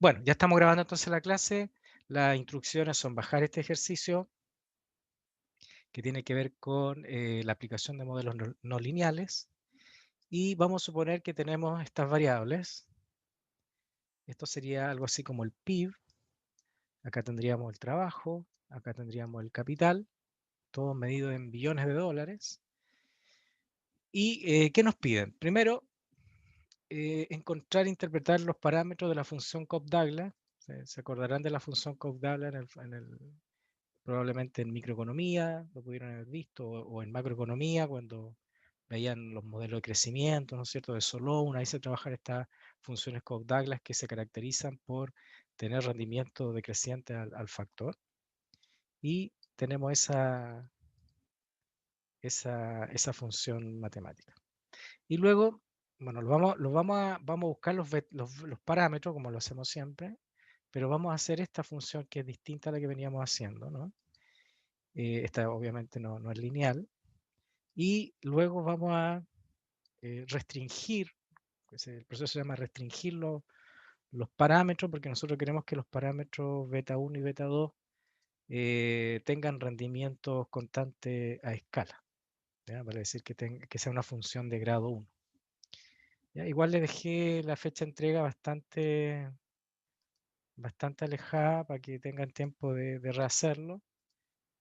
Bueno, ya estamos grabando entonces la clase. Las instrucciones son bajar este ejercicio que tiene que ver con la aplicación de modelos no lineales. Y vamos a suponer que tenemos estas variables. Esto sería algo así como el PIB. Acá tendríamos el trabajo, acá tendríamos el capital, todo medido en billones de dólares. ¿Y qué nos piden? Primero, encontrar e interpretar los parámetros de la función Cobb-Douglas. Se acordarán de la función Cobb-Douglas probablemente en microeconomía, lo pudieron haber visto, o en macroeconomía, cuando veían los modelos de crecimiento, ¿no es cierto?, de Solow. Ahí se trabajan estas funciones Cobb-Douglas que se caracterizan por tener rendimiento decreciente al factor. Y tenemos esa función matemática. Y luego, bueno, vamos a buscar los parámetros, como lo hacemos siempre, pero vamos a hacer esta función que es distinta a la que veníamos haciendo, ¿no? Esta obviamente no es lineal. Y luego vamos a restringir, pues el proceso se llama restringir los parámetros, porque nosotros queremos que los parámetros beta 1 y beta 2 tengan rendimientos constantes a escala, ¿ya? Vale decir que sea una función de grado 1. ¿Ya? Igual le dejé la fecha de entrega bastante alejada para que tengan tiempo de rehacerlo.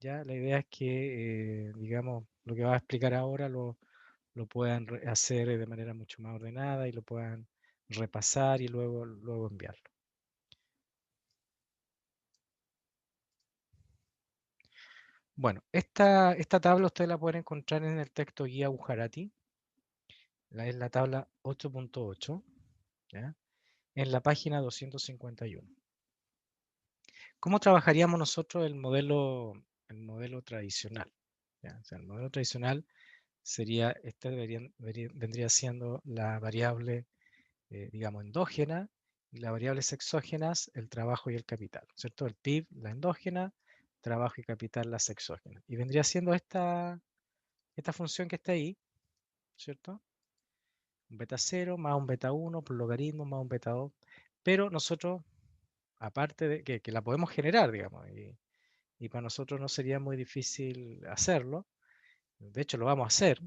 ¿Ya? La idea es que, digamos, lo que va a explicar ahora lo puedan hacer de manera mucho más ordenada y lo puedan repasar y luego enviarlo. Bueno, esta tabla ustedes la pueden encontrar en el texto guía Bujarati. Es la tabla 8.8, ¿ya? En la página 251. ¿Cómo trabajaríamos nosotros el modelo tradicional? ¿Ya? O sea, el modelo tradicional sería, vendría siendo la variable, digamos, endógena, y las variables exógenas, el trabajo y el capital, ¿cierto? El PIB, la endógena, trabajo y capital, las exógenas. Y vendría siendo esta función que está ahí, ¿cierto? Un beta 0 más un beta 1 por logaritmo más un beta 2. Pero nosotros, aparte de que la podemos generar, digamos, y para nosotros no sería muy difícil hacerlo. De hecho, lo vamos a hacer,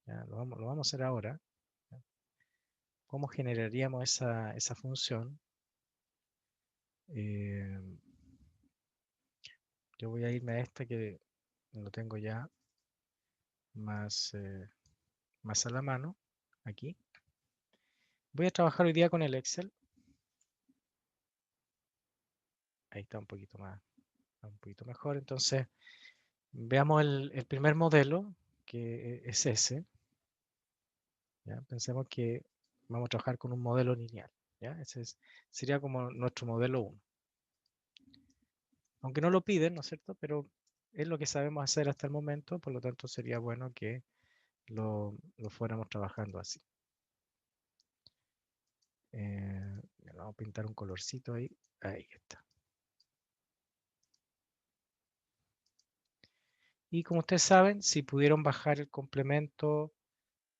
¿ya? Lo vamos a hacer ahora. ¿Ya? ¿Cómo generaríamos esa función? Eh, yo voy a irme a esta que lo tengo ya más a la mano, aquí. Voy a trabajar hoy día con el Excel. Ahí está un poquito mejor. Entonces, veamos el primer modelo, que es ese. ¿Ya? Pensemos que vamos a trabajar con un modelo lineal. ¿Ya? Sería como nuestro modelo 1. Aunque no lo piden, ¿no es cierto? Pero es lo que sabemos hacer hasta el momento, por lo tanto sería bueno que lo fuéramos trabajando así. Vamos a pintar un colorcito ahí. Ahí está. Y como ustedes saben, si pudieron bajar el complemento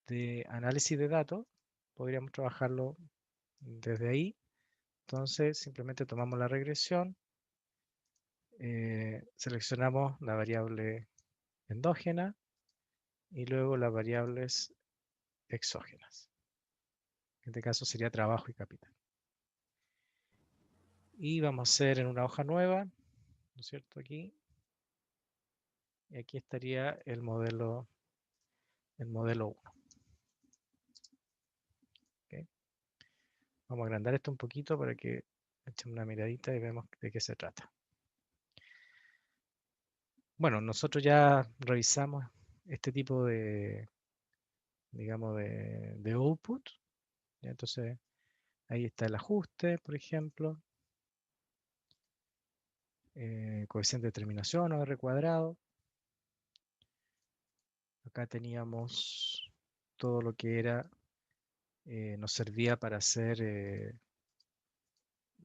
de análisis de datos, podríamos trabajarlo desde ahí. Entonces, simplemente tomamos la regresión, seleccionamos la variable endógena y luego las variables exógenas. En este caso sería trabajo y capital. Y vamos a hacer en una hoja nueva, ¿no es cierto? Aquí. Y aquí estaría el modelo 1. ¿Okay? Vamos a agrandar esto un poquito para que echemos una miradita y vemos de qué se trata. Bueno, nosotros ya revisamos este tipo digamos, de output. ¿Ya? Entonces, ahí está el ajuste, por ejemplo. Coeficiente de terminación o R cuadrado. Acá teníamos todo lo que nos servía para hacer,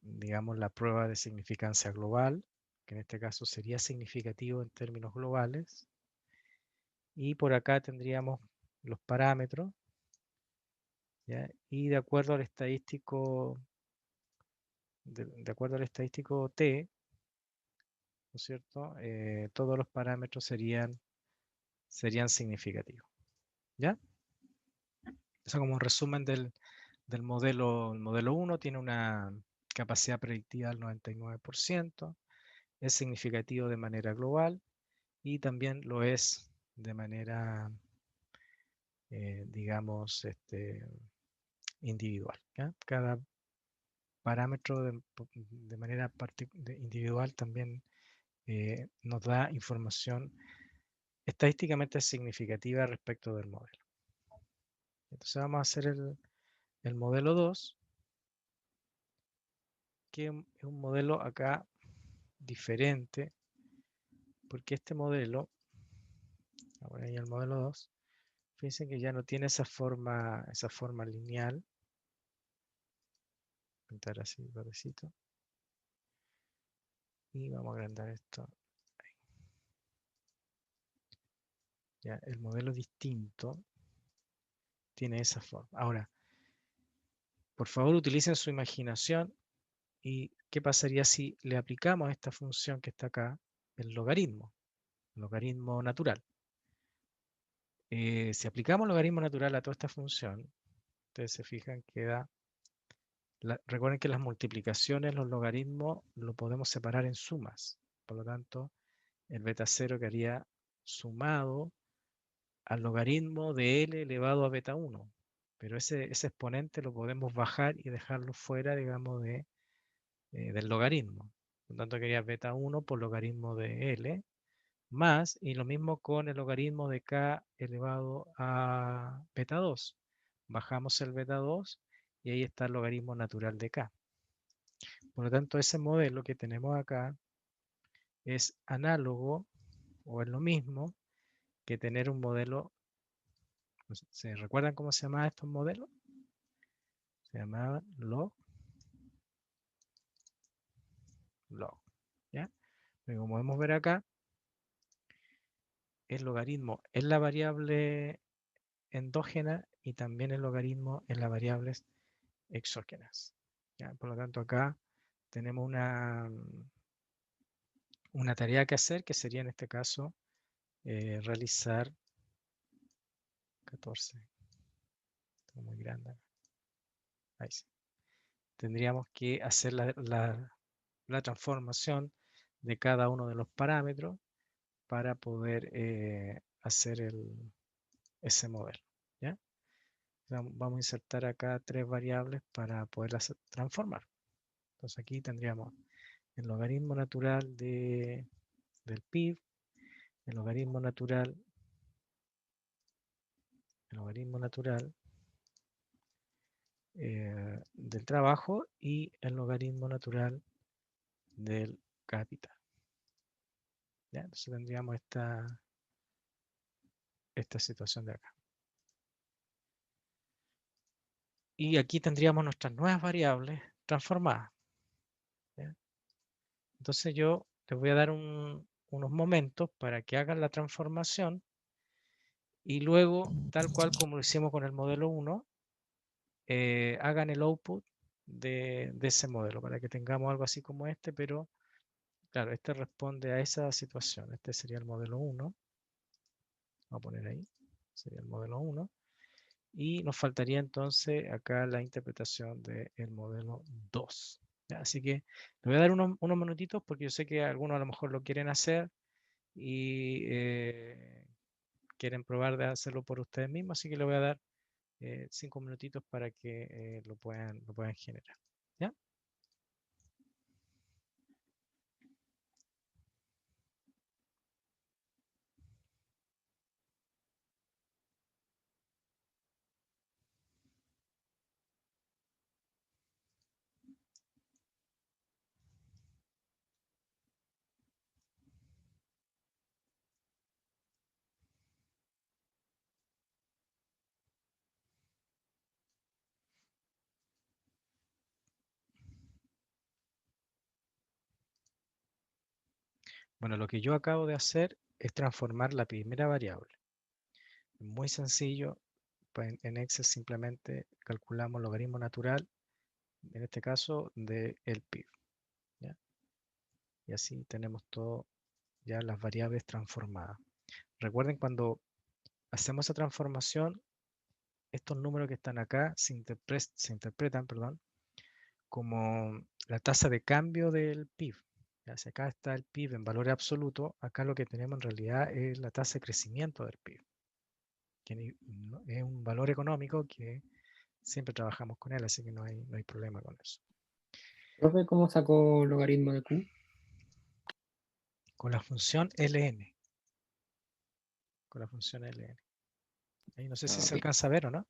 digamos, la prueba de significancia global, que en este caso sería significativo en términos globales. Y por acá tendríamos los parámetros, ¿ya? Y de acuerdo al estadístico de acuerdo al estadístico T, ¿no es cierto? Todos los parámetros serían significativos. ¿Ya? Eso como un resumen del modelo. El modelo 1 tiene una capacidad predictiva del 99%, es significativo de manera global y también lo es de manera, digamos, individual. ¿Ya? Cada parámetro de manera individual también nos da información estadísticamente significativa respecto del modelo. Entonces vamos a hacer el modelo 2, que es un modelo acá diferente, porque este modelo, ahora ya el modelo 2, fíjense que ya no tiene esa forma lineal. Pintar así, verdecito. Y vamos a agrandar esto. Ya, el modelo distinto tiene esa forma. Ahora, por favor, utilicen su imaginación. ¿Y qué pasaría si le aplicamos a esta función que está acá el logaritmo natural? Si aplicamos logaritmo natural a toda esta función, ustedes se fijan que da... recuerden que las multiplicaciones, los logaritmos, lo podemos separar en sumas. Por lo tanto, el beta 0 quedaría sumado al logaritmo de L elevado a beta 1. Pero ese exponente lo podemos bajar y dejarlo fuera, digamos, del logaritmo. Por lo tanto, quería beta 1 por logaritmo de L, más, y lo mismo con el logaritmo de K elevado a beta 2. Bajamos el beta 2 y ahí está el logaritmo natural de K. Por lo tanto, ese modelo que tenemos acá es análogo o es lo mismo que tener un modelo. ¿Se recuerdan cómo se llamaban estos modelos? Se llamaban log. ¿Ya? Pero como podemos ver acá, el logaritmo es la variable endógena y también el logaritmo en las variables exógenas. ¿Ya? Por lo tanto, acá tenemos una tarea que hacer, que sería en este caso realizar 14. Está muy grande. Ahí sí. Tendríamos que hacer la transformación de cada uno de los parámetros para poder hacer ese modelo. ¿Ya? Vamos a insertar acá 3 variables para poderlas transformar. Entonces aquí tendríamos el logaritmo natural del PIB, el logaritmo natural del trabajo y el logaritmo natural del capital. ¿Ya? Entonces tendríamos esta situación de acá. Y aquí tendríamos nuestras nuevas variables transformadas. ¿Ya? Entonces yo les voy a dar unos momentos para que hagan la transformación y luego, tal cual como lo hicimos con el modelo 1, hagan el output de ese modelo para que tengamos algo así como este, pero claro, este responde a esa situación. Este sería el modelo 1. Vamos a poner ahí, sería el modelo 1. Y nos faltaría entonces acá la interpretación del modelo 2. ¿Ya? Así que le voy a dar unos minutitos porque yo sé que algunos a lo mejor lo quieren hacer y quieren probar de hacerlo por ustedes mismos, así que le voy a dar 5 minutitos para que lo puedan generar. ¿Ya? Bueno, lo que yo acabo de hacer es transformar la primera variable. Muy sencillo, pues en Excel simplemente calculamos logaritmo natural en este caso del PIB. ¿Ya? Y así tenemos todo ya las variables transformadas. Recuerden, cuando hacemos esa transformación, estos números que están acá se interpretan, perdón, como la tasa de cambio del PIB. Ya, si acá está el PIB en valores absolutos, acá lo que tenemos en realidad es la tasa de crecimiento del PIB, que es un valor económico que siempre trabajamos con él, así que no hay problema con eso. Profe, ¿cómo sacó logaritmo de Q? Con la función ln. Con la función ln. Ahí no sé si Ah, se ok. alcanza a ver o no.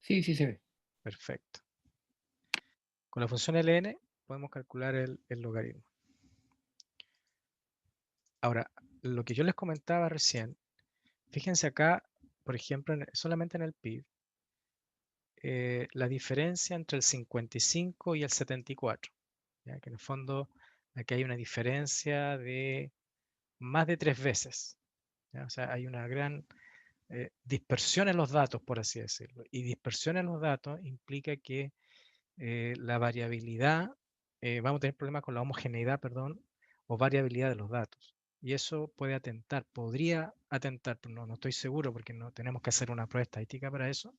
Sí, sí se ve. Perfecto. Con la función ln podemos calcular el logaritmo. Ahora, lo que yo les comentaba recién, fíjense acá, por ejemplo, solamente en el PIB, la diferencia entre el 55 y el 74. ¿Ya? Que en el fondo aquí hay una diferencia de más de 3 veces. ¿Ya? O sea, hay una gran dispersión en los datos, por así decirlo. Y dispersión en los datos implica que la variabilidad, vamos a tener problemas con la homogeneidad, perdón, o variabilidad de los datos. Y eso puede atentar, podría atentar, pero no estoy seguro porque no tenemos que hacer una prueba estadística para eso,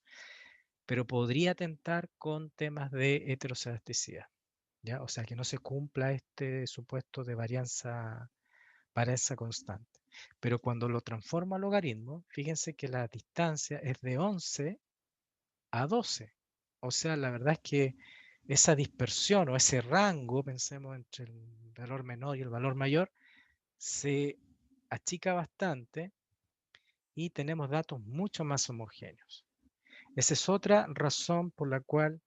pero podría atentar con temas de heteroscedasticicidad. ¿Ya? O sea, que no se cumpla este supuesto de varianza constante. Pero cuando lo transforma a logaritmo, fíjense que la distancia es de 11 a 12. O sea, la verdad es que esa dispersión o ese rango, pensemos entre el valor menor y el valor mayor, se achica bastante y tenemos datos mucho más homogéneos. Esa es otra razón por la cual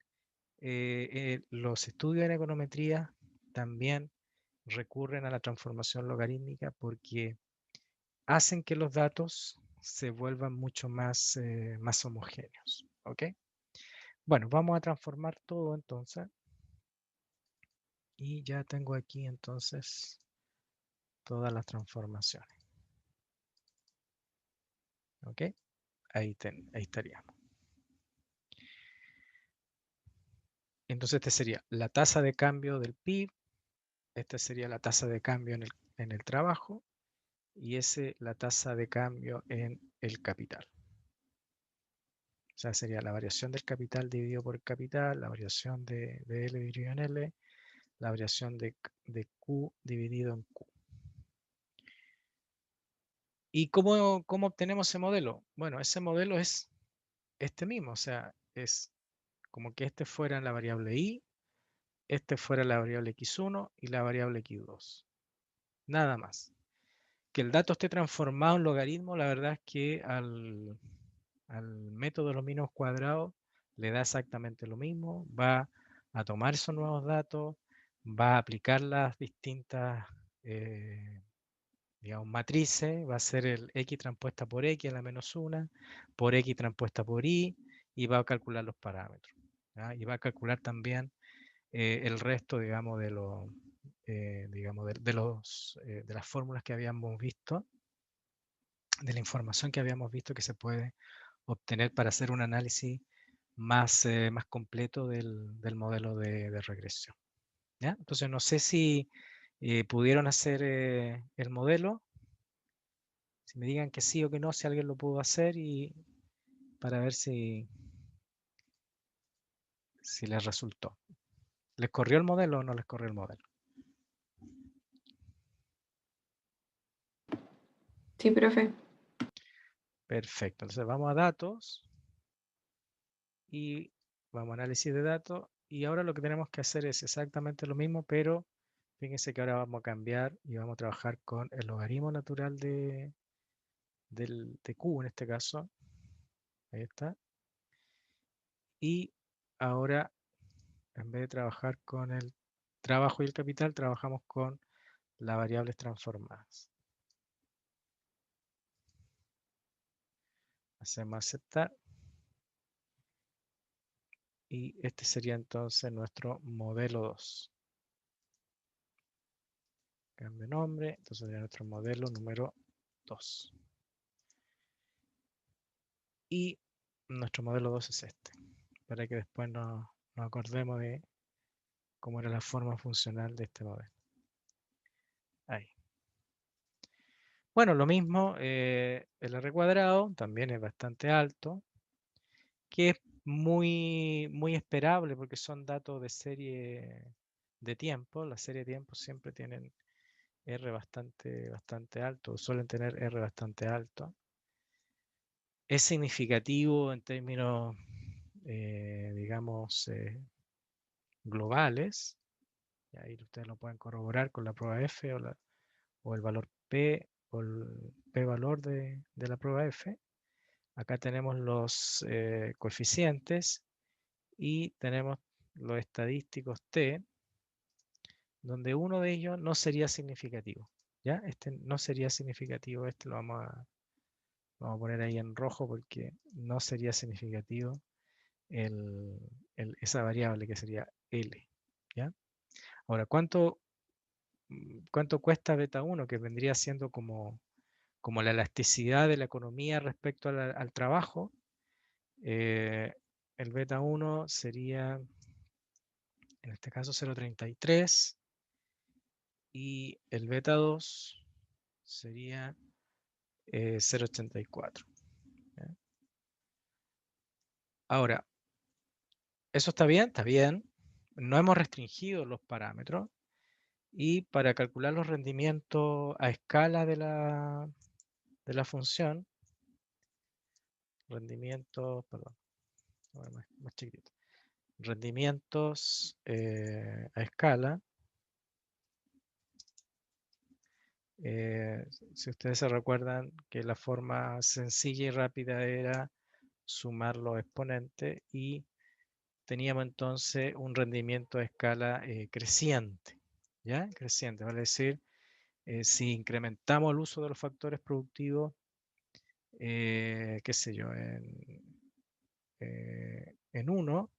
los estudios en econometría también recurren a la transformación logarítmica, porque hacen que los datos se vuelvan mucho más, más homogéneos. ¿Ok? Bueno, vamos a transformar todo entonces. Y ya tengo aquí entonces todas las transformaciones. ¿Ok? Ahí estaríamos. Entonces este sería la tasa de cambio del PIB. Esta sería la tasa de cambio en el trabajo. Y ese la tasa de cambio en el capital. O sea, sería la variación del capital dividido por el capital, la variación de L dividido en L, la variación de Q dividido en Q. ¿Y cómo obtenemos ese modelo? Bueno, ese modelo es este mismo, o sea, es como que este fuera la variable I, este fuera la variable X1 y la variable X2. Nada más. Que el dato esté transformado en logaritmo, la verdad es que al método de los mínimos cuadrados le da exactamente lo mismo. Va a tomar esos nuevos datos, va a aplicar las distintas digamos, matrices, va a ser el X transpuesta por X a la menos 1, por X transpuesta por Y, y va a calcular los parámetros. ¿Ya? Y va a calcular también el resto, digamos, de los digamos, de las fórmulas que habíamos visto, de la información que habíamos visto que se puede obtener para hacer un análisis más, más completo del modelo de regresión. ¿Ya? Entonces, no sé si pudieron hacer el modelo, si me digan que sí o que no, si alguien lo pudo hacer, y para ver si les resultó. ¿Les corrió el modelo o no les corrió el modelo? Sí, profe. Perfecto. Entonces vamos a datos y vamos a análisis de datos. Y ahora lo que tenemos que hacer es exactamente lo mismo, pero fíjense que ahora vamos a cambiar y vamos a trabajar con el logaritmo natural de Q en este caso. Ahí está. Y ahora, en vez de trabajar con el trabajo y el capital, trabajamos con las variables transformadas. Hacemos aceptar. Y este sería entonces nuestro modelo 2. Cambio de nombre, entonces sería nuestro modelo número 2. Y nuestro modelo 2 es este, para que después no nos acordemos de cómo era la forma funcional de este modelo. Ahí. Bueno, lo mismo, el R cuadrado también es bastante alto, que es muy esperable porque son datos de serie de tiempo. La serie de tiempo siempre tienen R bastante alto, suelen tener R bastante alto. Es significativo en términos, digamos, globales. Y ahí ustedes lo pueden corroborar con la prueba F o el valor P o el P-valor de la prueba F. Acá tenemos los coeficientes y tenemos los estadísticos T, donde uno de ellos no sería significativo. ¿Ya? Este no sería significativo, este lo vamos a poner ahí en rojo porque no sería significativo esa variable que sería L. ¿Ya? Ahora, ¿cuánto cuesta beta 1? Que vendría siendo como la elasticidad de la economía respecto al trabajo. El beta 1 sería, en este caso, 0,33 y el beta 2 sería 0,84. Ahora, ¿eso está bien? Está bien. No hemos restringido los parámetros y para calcular los rendimientos a escala de la función, rendimientos, perdón, más chiquitito, rendimientos a escala. Si ustedes se recuerdan que la forma sencilla y rápida era sumar los exponentes y teníamos entonces un rendimiento a escala creciente, ¿ya? Creciente, vale decir, si incrementamos el uso de los factores productivos, qué sé yo, en 1,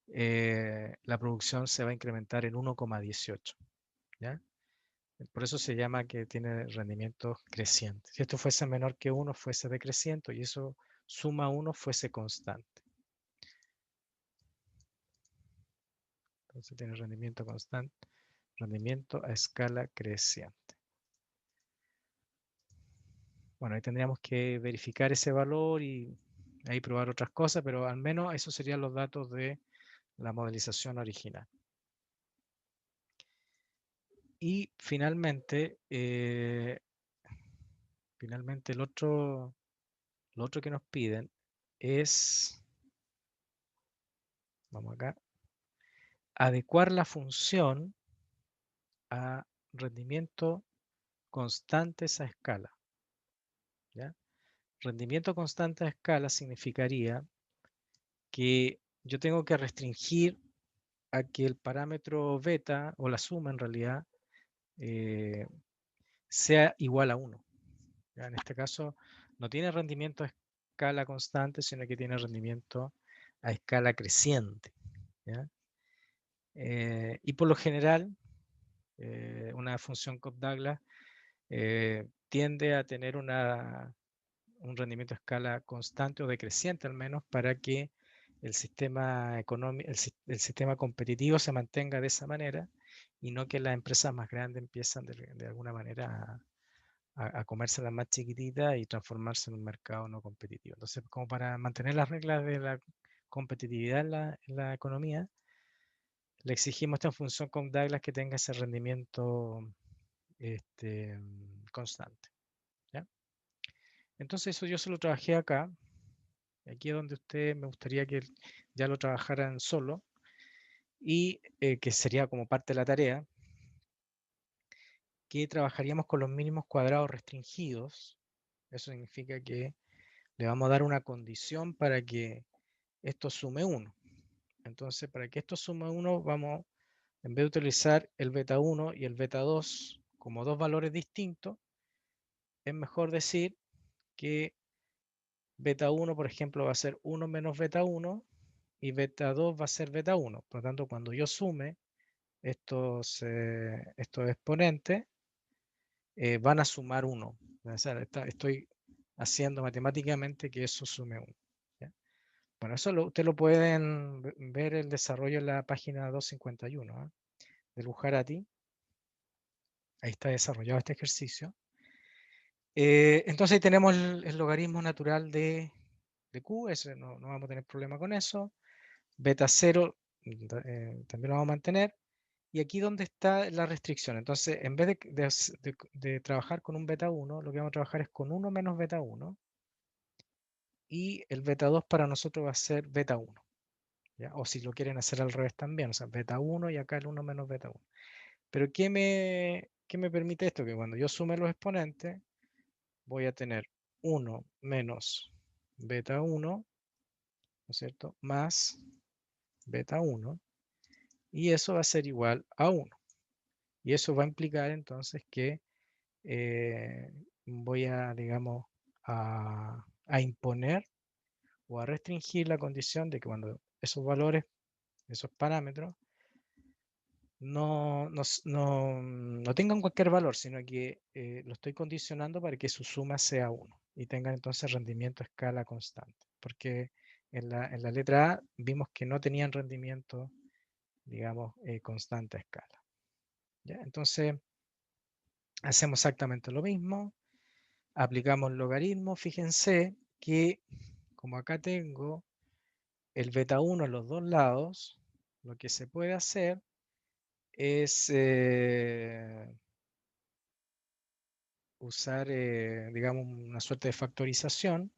la producción se va a incrementar en 1,18, ¿ya? Por eso se llama que tiene rendimiento creciente. Si esto fuese menor que 1, fuese decreciente y eso suma 1 fuese constante. Entonces tiene rendimiento constante, rendimiento a escala creciente. Bueno, ahí tendríamos que verificar ese valor y ahí probar otras cosas, pero al menos esos serían los datos de la modelización original. Y finalmente, lo otro que nos piden es, vamos acá, adecuar la función a rendimiento constantes a escala. ¿Ya? Rendimiento constante a escala significaría que yo tengo que restringir a que el parámetro beta, o la suma en realidad, sea igual a 1. ¿Ya? En este caso, no tiene rendimiento a escala constante, sino que tiene rendimiento a escala creciente. ¿Ya? Y por lo general, una función Cobb-Douglas tiende a tener un rendimiento a escala constante o decreciente al menos para que el sistema económico, el sistema competitivo se mantenga de esa manera y no que las empresas más grandes empiezan de alguna manera a comerse las más chiquititas y transformarse en un mercado no competitivo. Entonces, como para mantener las reglas de la competitividad en la economía, le exigimos esta función con Douglas que tenga ese rendimiento constante. ¿Ya? Entonces eso yo se lo trabajé acá. Aquí es donde usted me gustaría que ya lo trabajaran solo y que sería como parte de la tarea, que trabajaríamos con los mínimos cuadrados restringidos. Eso significa que le vamos a dar una condición para que esto sume 1. Entonces, para que esto sume 1, vamos, en vez de utilizar el beta 1 y el beta 2 como dos valores distintos, es mejor decir que beta 1, por ejemplo, va a ser 1 menos beta 1 y beta 2 va a ser beta 1. Por lo tanto, cuando yo sume estos exponentes, van a sumar 1. O sea, estoy haciendo matemáticamente que eso sume 1. ¿Ya? Bueno, eso ustedes lo pueden ver el desarrollo en la página 251 del Bujarati. Ahí está desarrollado este ejercicio. Entonces ahí tenemos el logaritmo natural de Q, ese no vamos a tener problema con eso. Beta 0 también lo vamos a mantener. Y aquí donde está la restricción. Entonces, en vez de trabajar con un beta 1, lo que vamos a trabajar es con 1 menos beta 1. Y el beta 2 para nosotros va a ser beta 1. ¿Ya? O si lo quieren hacer al revés también, o sea, beta 1 y acá el 1 menos beta 1. Pero qué me permite esto? Que cuando yo sume los exponentes, voy a tener 1 menos beta 1, ¿no es cierto? Más beta 1. Y eso va a ser igual a 1. Y eso va a implicar entonces que voy a, digamos, a imponer o a restringir la condición de que cuando esos valores, esos parámetros, no tengan cualquier valor, sino que lo estoy condicionando para que su suma sea 1 y tengan entonces rendimiento a escala constante. Porque en la letra A vimos que no tenían rendimiento, digamos, constante a escala. ¿Ya? Entonces, hacemos exactamente lo mismo. Aplicamos logaritmo. Fíjense que como acá tengo el beta 1 a los dos lados, lo que se puede hacer es usar, digamos, una suerte de factorización.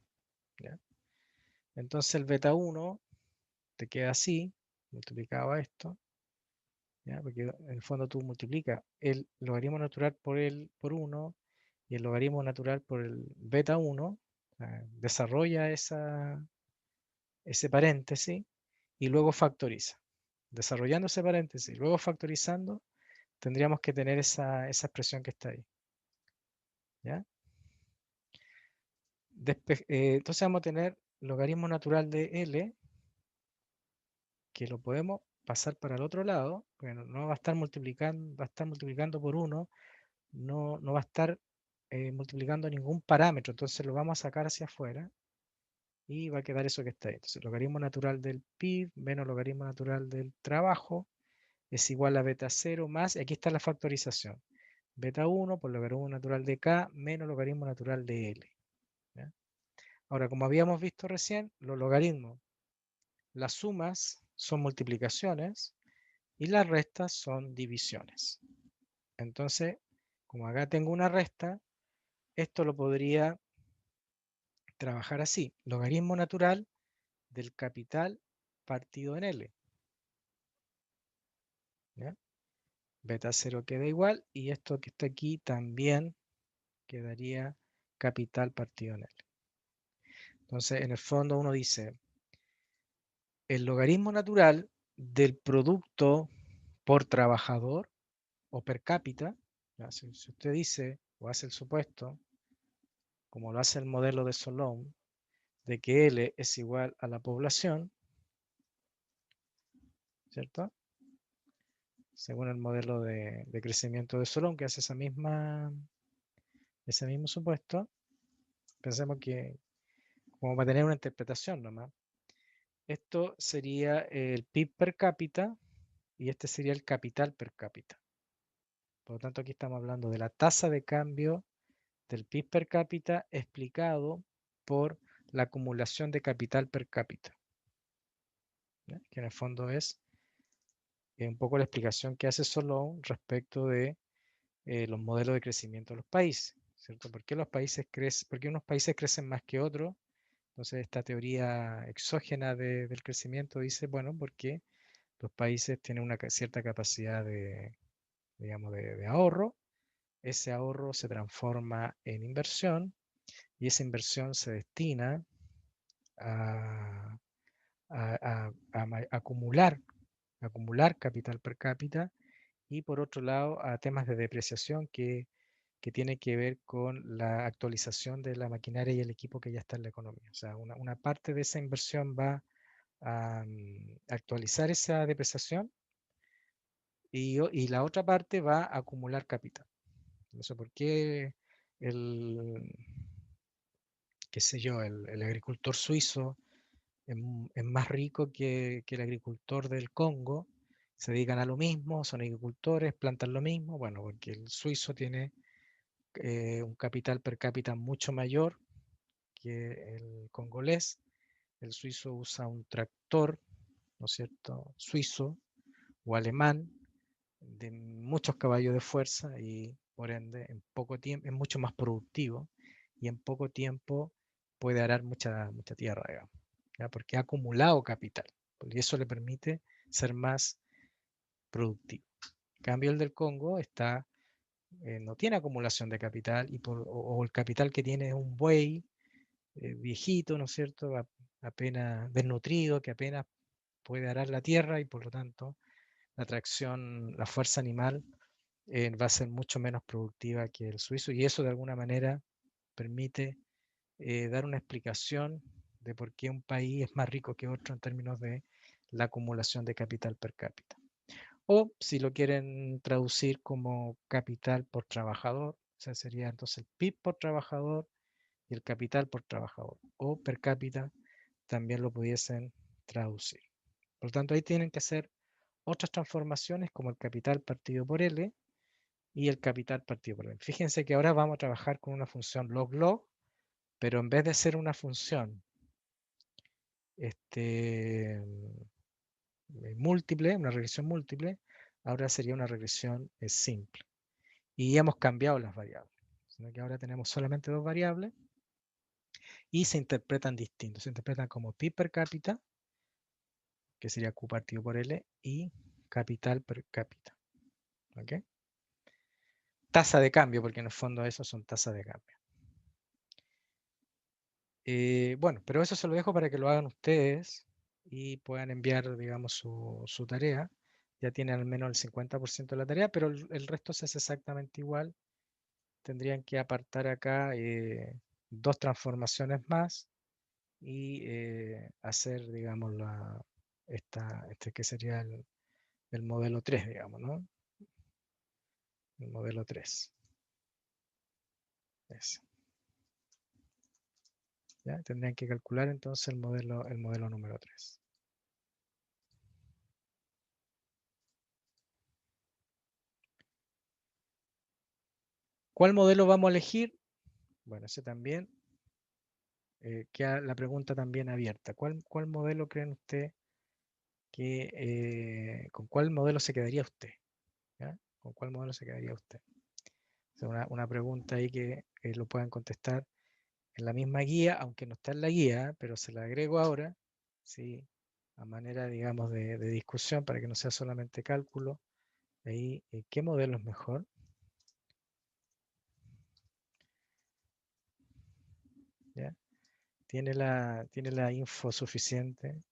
¿Ya? Entonces el beta 1 te queda así, multiplicado a esto, ¿ya? Porque en el fondo tú multiplicas el logaritmo natural por 1 y el logaritmo natural por el beta 1, desarrolla ese paréntesis y luego factoriza. Desarrollando ese paréntesis y luego factorizando, tendríamos que tener esa expresión que está ahí. ¿Ya? Entonces vamos a tener logaritmo natural de L, que lo podemos pasar para el otro lado, porque no va a estar multiplicando, va a estar multiplicando por 1, no va a estar multiplicando ningún parámetro, entonces lo vamos a sacar hacia afuera y va a quedar eso que está ahí. Entonces, logaritmo natural del PIB menos logaritmo natural del trabajo es igual a beta 0 más, y aquí está la factorización, beta 1 por logaritmo natural de K menos logaritmo natural de L. ¿Ya? Ahora, como habíamos visto recién, los logaritmos, las sumas son multiplicaciones y las restas son divisiones. Entonces, como acá tengo una resta, esto lo podría trabajar así. Logaritmo natural del capital partido en L. ¿Ya? Beta 0 queda igual y esto que está aquí también quedaría capital partido en L. Entonces, en el fondo uno dice, el logaritmo natural del producto por trabajador o per cápita, si usted dice o hace el supuesto, como lo hace el modelo de Solon, de que L es igual a la población, ¿cierto? Según el modelo de crecimiento de Solon, que hace ese mismo supuesto, pensemos que como para tener una interpretación nomás, esto sería el PIB per cápita y este sería el capital per cápita. Por lo tanto, aquí estamos hablando de la tasa de cambio del PIB per cápita explicado por la acumulación de capital per cápita. ¿Ya? Que en el fondo es un poco la explicación que hace Solon respecto de los modelos de crecimiento de los países, ¿cierto? ¿Por qué por qué unos países crecen más que otros? Entonces, esta teoría exógena del crecimiento dice, bueno, porque los países tienen una cierta capacidad digamos, de ahorro, ese ahorro se transforma en inversión y esa inversión se destina a, acumular capital per cápita y por otro lado a temas de depreciación que tiene que ver con la actualización de la maquinaria y el equipo que ya está en la economía. O sea, una parte de esa inversión va a actualizar esa depreciación y la otra parte va a acumular capital. No sé por qué el, qué sé yo, el agricultor suizo es más rico que el agricultor del Congo, se dedican a lo mismo, son agricultores, plantan lo mismo, bueno, porque el suizo tiene un capital per cápita mucho mayor que el congolés. El suizo usa un tractor, ¿no es cierto?, suizo o alemán, de muchos caballos de fuerza y por ende en poco tiempo es mucho más productivo y en poco tiempo puede arar mucha tierra, digamos, ¿ya? Porque ha acumulado capital y eso le permite ser más productivo. En cambio el del Congo no tiene acumulación de capital o el capital que tiene es un buey viejito, ¿no es cierto?, apenas desnutrido, que apenas puede arar la tierra y por lo tanto la fuerza animal va a ser mucho menos productiva que el suizo y eso de alguna manera permite dar una explicación de por qué un país es más rico que otro en términos de la acumulación de capital per cápita. O si lo quieren traducir como capital por trabajador, o sea, sería entonces el PIB por trabajador y el capital por trabajador. O per cápita también lo pudiesen traducir. Por lo tanto, ahí tienen que hacer otras transformaciones como el capital partido por L y el capital partido por M. Fíjense que ahora vamos a trabajar con una función log-log, pero en vez de ser una función múltiple, una regresión múltiple, ahora sería una regresión simple. Y hemos cambiado las variables, sino que ahora tenemos solamente dos variables y se interpretan distintos. Se interpretan como PIB per cápita, que sería Q partido por L, y capital per cápita. ¿Okay? Tasa de cambio, porque en el fondo eso son tasas de cambio. Bueno, pero eso se lo dejo para que lo hagan ustedes y puedan enviar, digamos, su tarea. Ya tienen al menos el 50% de la tarea, pero el resto se hace exactamente igual. Tendrían que apartar acá dos transformaciones más y hacer, digamos, que sería el modelo 3, digamos, ¿no? El modelo 3. Ese. ¿Ya? Tendrían que calcular entonces el modelo número 3. ¿Cuál modelo vamos a elegir? Bueno, ese también queda la pregunta también abierta. ¿Cuál modelo creen usted con cuál modelo se quedaría usted? ¿Ya? ¿Con cuál modelo se quedaría usted? Es una pregunta ahí que lo puedan contestar en la misma guía, aunque no está en la guía, pero se la agrego ahora, ¿sí? A manera, digamos, de discusión para que no sea solamente cálculo. Ahí, ¿qué modelo es mejor? ¿Ya? ¿Tiene la info suficiente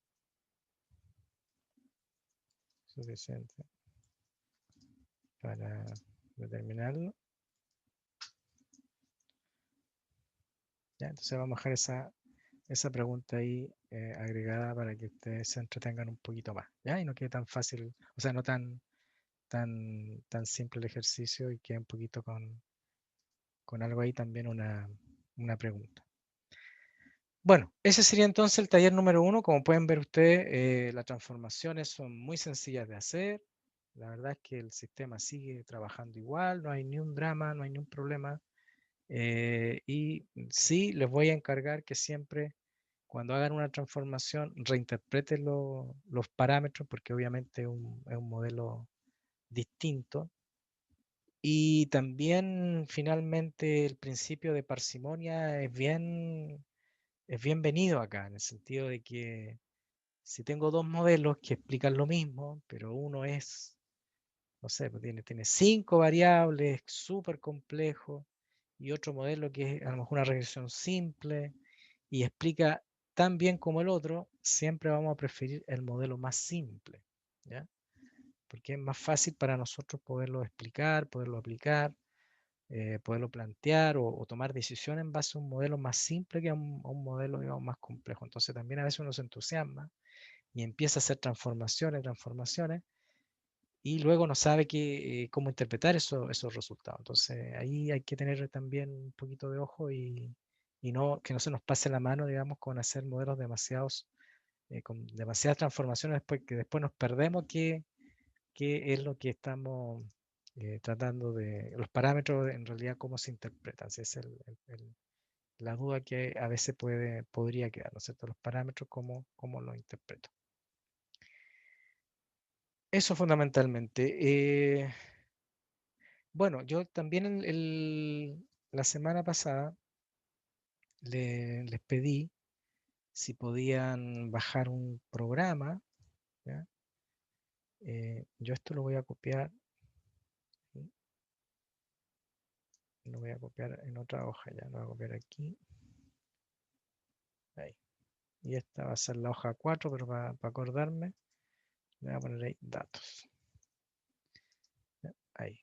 para determinarlo? ¿Ya? Entonces vamos a dejar esa pregunta ahí agregada para que ustedes se entretengan un poquito más, ¿ya? Y no quede tan fácil, o sea, no tan simple el ejercicio y quede un poquito con algo ahí también una pregunta. Bueno, ese sería entonces el taller número 1. Como pueden ver ustedes, las transformaciones son muy sencillas de hacer. La verdad es que el sistema sigue trabajando igual, no hay ni un drama, no hay ni un problema. Y sí, les voy a encargar que siempre cuando hagan una transformación reinterpreten los parámetros porque obviamente es un modelo distinto. Y también finalmente el principio de parsimonia es bienvenido acá, en el sentido de que si tengo dos modelos que explican lo mismo, pero uno es, no sé, pues tiene 5 variables, súper complejo, y otro modelo que es a lo mejor una regresión simple y explica tan bien como el otro, siempre vamos a preferir el modelo más simple, ¿ya? Porque es más fácil para nosotros poderlo explicar, poderlo aplicar, poderlo plantear o tomar decisiones en base a un modelo más simple que a un modelo, digamos, más complejo. Entonces también a veces uno se entusiasma y empieza a hacer transformaciones, y luego no sabe cómo interpretar esos resultados. Entonces ahí hay que tener también un poquito de ojo y que no se nos pase la mano, digamos, con hacer modelos demasiados con demasiadas transformaciones que después nos perdemos qué es lo que estamos tratando de, los parámetros en realidad cómo se interpretan. Si es la duda que a veces podría quedar, ¿no es cierto? Los parámetros, cómo los interpreto. Eso fundamentalmente. Bueno, yo también la semana pasada les pedí si podían bajar un programa. ¿Ya? Yo esto lo voy a copiar. Lo voy a copiar en otra hoja ya. Lo voy a copiar aquí. Ahí. Y esta va a ser la hoja 4, pero para acordarme, le voy a poner ahí datos. ¿Ya? Ahí.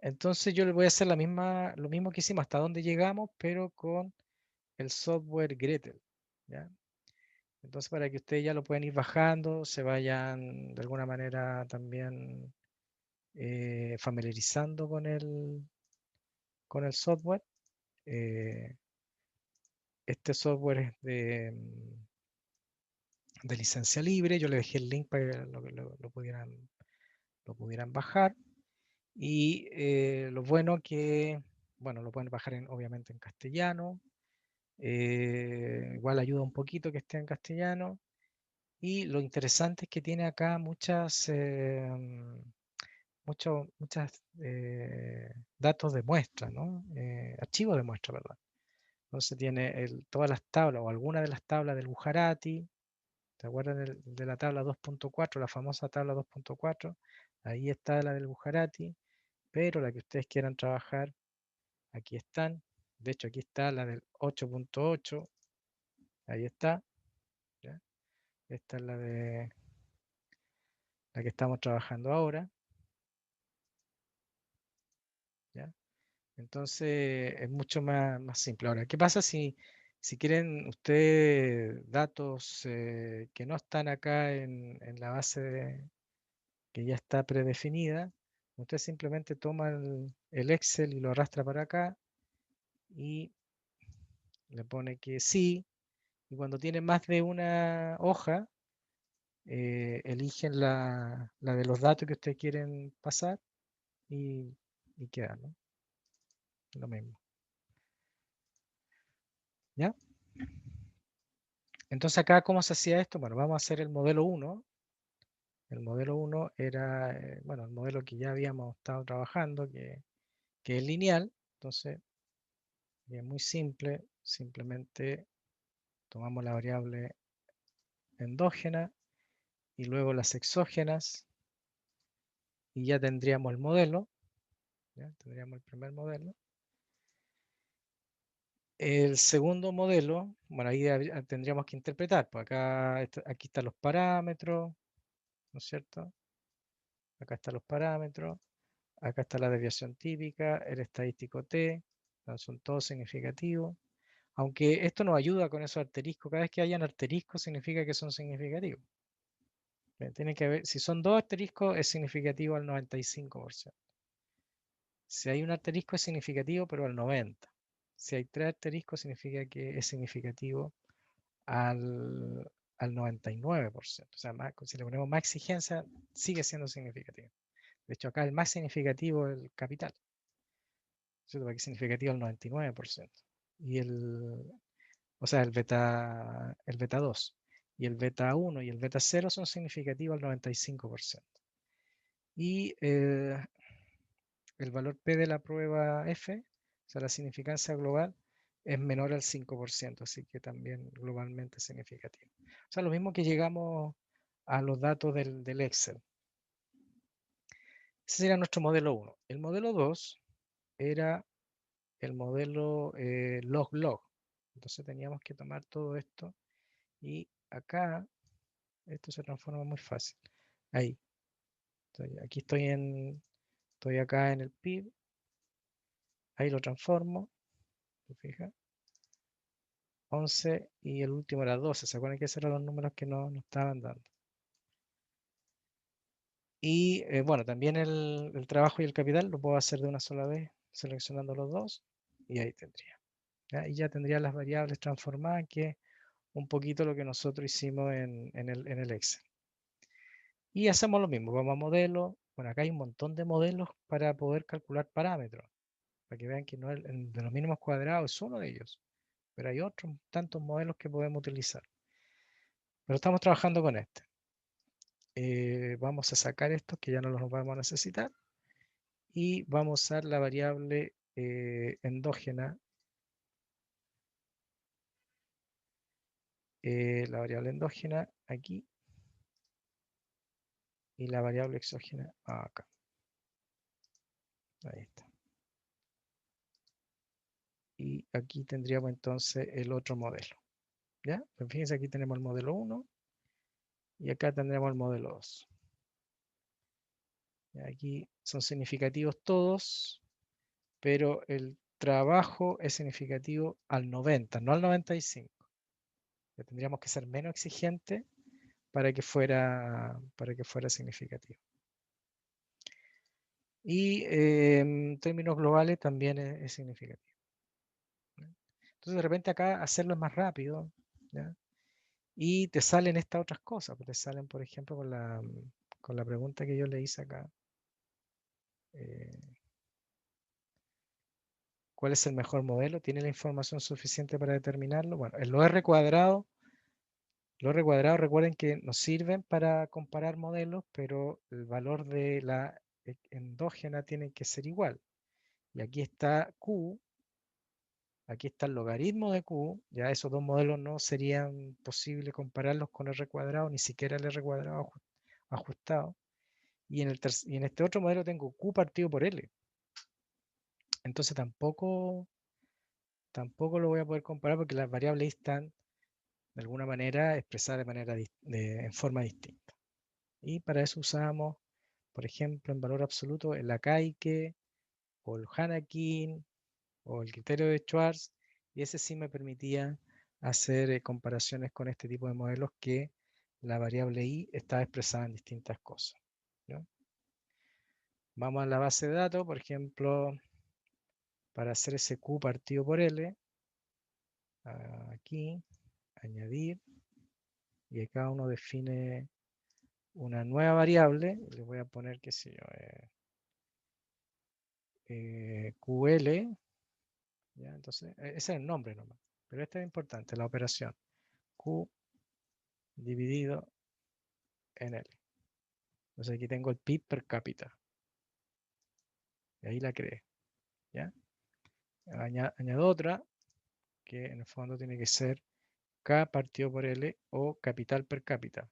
Entonces yo le voy a hacer lo mismo que hicimos hasta donde llegamos, pero con el software Gretel. ¿Ya? Entonces para que ustedes ya lo puedan ir bajando, se vayan de alguna manera también familiarizando con el software. Este software es de licencia libre. Yo le dejé el link para que lo pudieran bajar. Y lo bueno que, bueno, lo pueden bajar obviamente en castellano. Igual ayuda un poquito que esté en castellano. Y lo interesante es que tiene acá muchos datos de muestra, ¿no? Archivos de muestra, ¿verdad? Entonces tiene todas las tablas o algunas de las tablas del Bujarati. ¿Te acuerdas de la tabla 2.4, la famosa tabla 2.4? Ahí está la del Bujarati, pero la que ustedes quieran trabajar, aquí están. De hecho, aquí está la del 8.8, ahí está. ¿Ya? Esta es la que estamos trabajando ahora. ¿Ya? Entonces es mucho más simple. Ahora, ¿qué pasa si quieren ustedes datos que no están acá en la base que ya está predefinida? Usted simplemente toma el Excel y lo arrastra para acá y le pone que sí. Y cuando tiene más de una hoja, eligen la de los datos que ustedes quieren pasar y queda, ¿no? Lo mismo. ¿Ya? Entonces acá, ¿cómo se hacía esto? Bueno, vamos a hacer el modelo 1. El modelo 1 era, bueno, el modelo que ya habíamos estado trabajando, que es lineal. Entonces, es muy simple. Simplemente tomamos la variable endógena y luego las exógenas y ya tendríamos el modelo. ¿Ya? Tendríamos el primer modelo. El segundo modelo, bueno, ahí tendríamos que interpretar. Pues acá, aquí están los parámetros, ¿no es cierto? Acá están los parámetros. Acá está la desviación típica, el estadístico T, son todos significativos. Aunque esto nos ayuda con esos asteriscos. Cada vez que hayan asteriscos significa que son significativos. Tiene que ver, si son dos asteriscos es significativo al 95%. Si hay un asterisco es significativo pero al 90%. Si hay tres asteriscos significa que es significativo al 99%. O sea, si le ponemos más exigencia sigue siendo significativo. De hecho acá el más significativo es el capital. ¿Cierto? Porque es significativo al 99%. Y o sea, el beta 2. Y el beta 1 y el beta 0 son significativos al 95%. Y el valor P de la prueba F, o sea, la significancia global, es menor al 5%, así que también globalmente es significativo. O sea, lo mismo que llegamos a los datos del Excel. Ese sería nuestro modelo 1. El modelo 2 era el modelo log-log. Entonces teníamos que tomar todo esto y acá esto se transforma muy fácil. Ahí. Aquí estoy acá en el PIB. Ahí lo transformo. ¿Te fijas? 11 y el último era 12. ¿Se acuerdan que esos eran los números que no estaban dando? Y bueno, también el trabajo y el capital lo puedo hacer de una sola vez, seleccionando los dos. Y ahí tendría. ¿Ya? Y ya tendría las variables transformadas que un poquito lo que nosotros hicimos en el Excel. Y hacemos lo mismo, vamos a modelos. Bueno, acá hay un montón de modelos para poder calcular parámetros, para que vean que no el de los mínimos cuadrados es uno de ellos, pero hay otros tantos modelos que podemos utilizar. Pero estamos trabajando con este. Vamos a sacar estos que ya no los vamos a necesitar y vamos a usar la variable endógena. La variable endógena aquí y la variable exógena acá. Ahí está. Y aquí tendríamos entonces el otro modelo. ¿Ya? Pues fíjense, aquí tenemos el modelo 1 y acá tendremos el modelo 2. Aquí son significativos todos, pero el trabajo es significativo al 90, no al 95. Ya tendríamos que ser menos exigentes para que fuera significativo. Y en términos globales también es significativo. Entonces de repente acá hacerlo es más rápido, ¿ya? Y te salen estas otras cosas, pues te salen por ejemplo con la pregunta que yo le hice acá. ¿Cuál es el mejor modelo? ¿Tiene la información suficiente para determinarlo? Bueno, en los R cuadrados, recuerden que nos sirven para comparar modelos, pero el valor de la endógena tiene que ser igual. Y aquí está Q, aquí está el logaritmo de Q, ya esos dos modelos no serían posible compararlos con R cuadrado, ni siquiera el R cuadrado ajustado. Y en este otro modelo tengo Q partido por L. Entonces tampoco lo voy a poder comparar porque las variables están de alguna manera expresadas en forma distinta. Y para eso usamos, por ejemplo, en valor absoluto, el Akaike o el Hanakin o el criterio de Schwartz, y ese sí me permitía hacer comparaciones con este tipo de modelos que la variable i está expresada en distintas cosas, ¿no? Vamos a la base de datos, por ejemplo, para hacer ese Q partido por L, aquí, añadir, y acá uno define una nueva variable, le voy a poner, qué sé yo, QL, ¿ya? Entonces, ese es el nombre nomás, pero este es importante, la operación, Q dividido en L. Entonces aquí tengo el PIB per cápita, y ahí la creé, ¿ya? Añado otra, que en el fondo tiene que ser K partido por L o capital per cápita.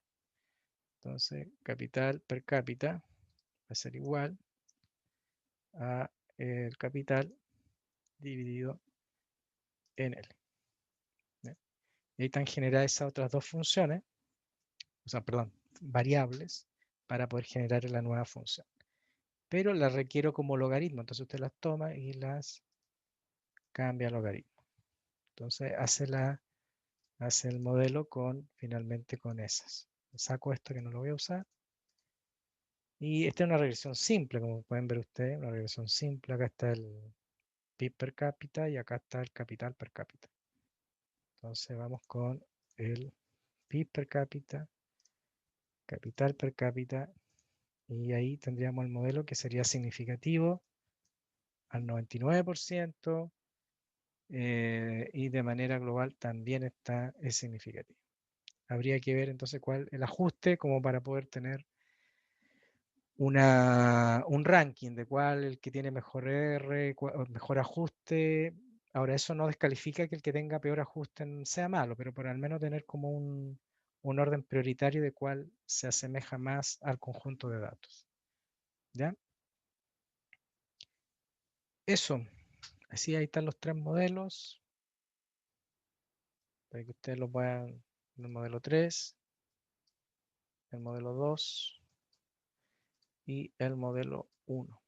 Entonces, capital per cápita va a ser igual a el capital dividido en L. ¿Ya? Y ahí están generadas esas otras dos funciones, o sea, perdón, variables, para poder generar la nueva función. Pero las requiero como logaritmo, entonces usted las toma y las cambia a logaritmo. Entonces hace el modelo finalmente con esas. Saco esto que no lo voy a usar. Y esta es una regresión simple, como pueden ver ustedes, una regresión simple. Acá está el PIB per cápita y acá está el capital per cápita. Entonces vamos con el PIB per cápita, capital per cápita, y ahí tendríamos el modelo que sería significativo al 99%, y de manera global también es significativo. Habría que ver entonces cuál el ajuste como para poder tener un ranking de cuál el que tiene mejor R, mejor ajuste. Ahora, eso no descalifica que el que tenga peor ajuste sea malo, pero por al menos tener como un orden prioritario de cuál se asemeja más al conjunto de datos. ¿Ya? Eso. Así ahí están los tres modelos. Para que ustedes lo puedan. El modelo 3, el modelo 2 y el modelo 1.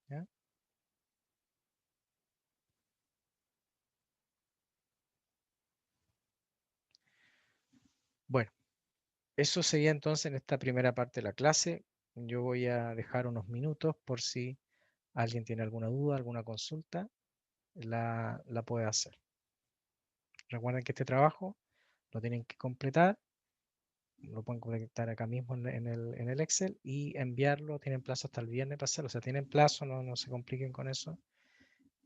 ¿Ya? Bueno, eso sería entonces en esta primera parte de la clase. Yo voy a dejar unos minutos por si alguien tiene alguna duda, alguna consulta, la puede hacer. Recuerden que este trabajo lo tienen que completar, lo pueden completar acá mismo en el Excel y enviarlo. Tienen plazo hasta el viernes para hacerlo, o sea, tienen plazo, no se compliquen con eso,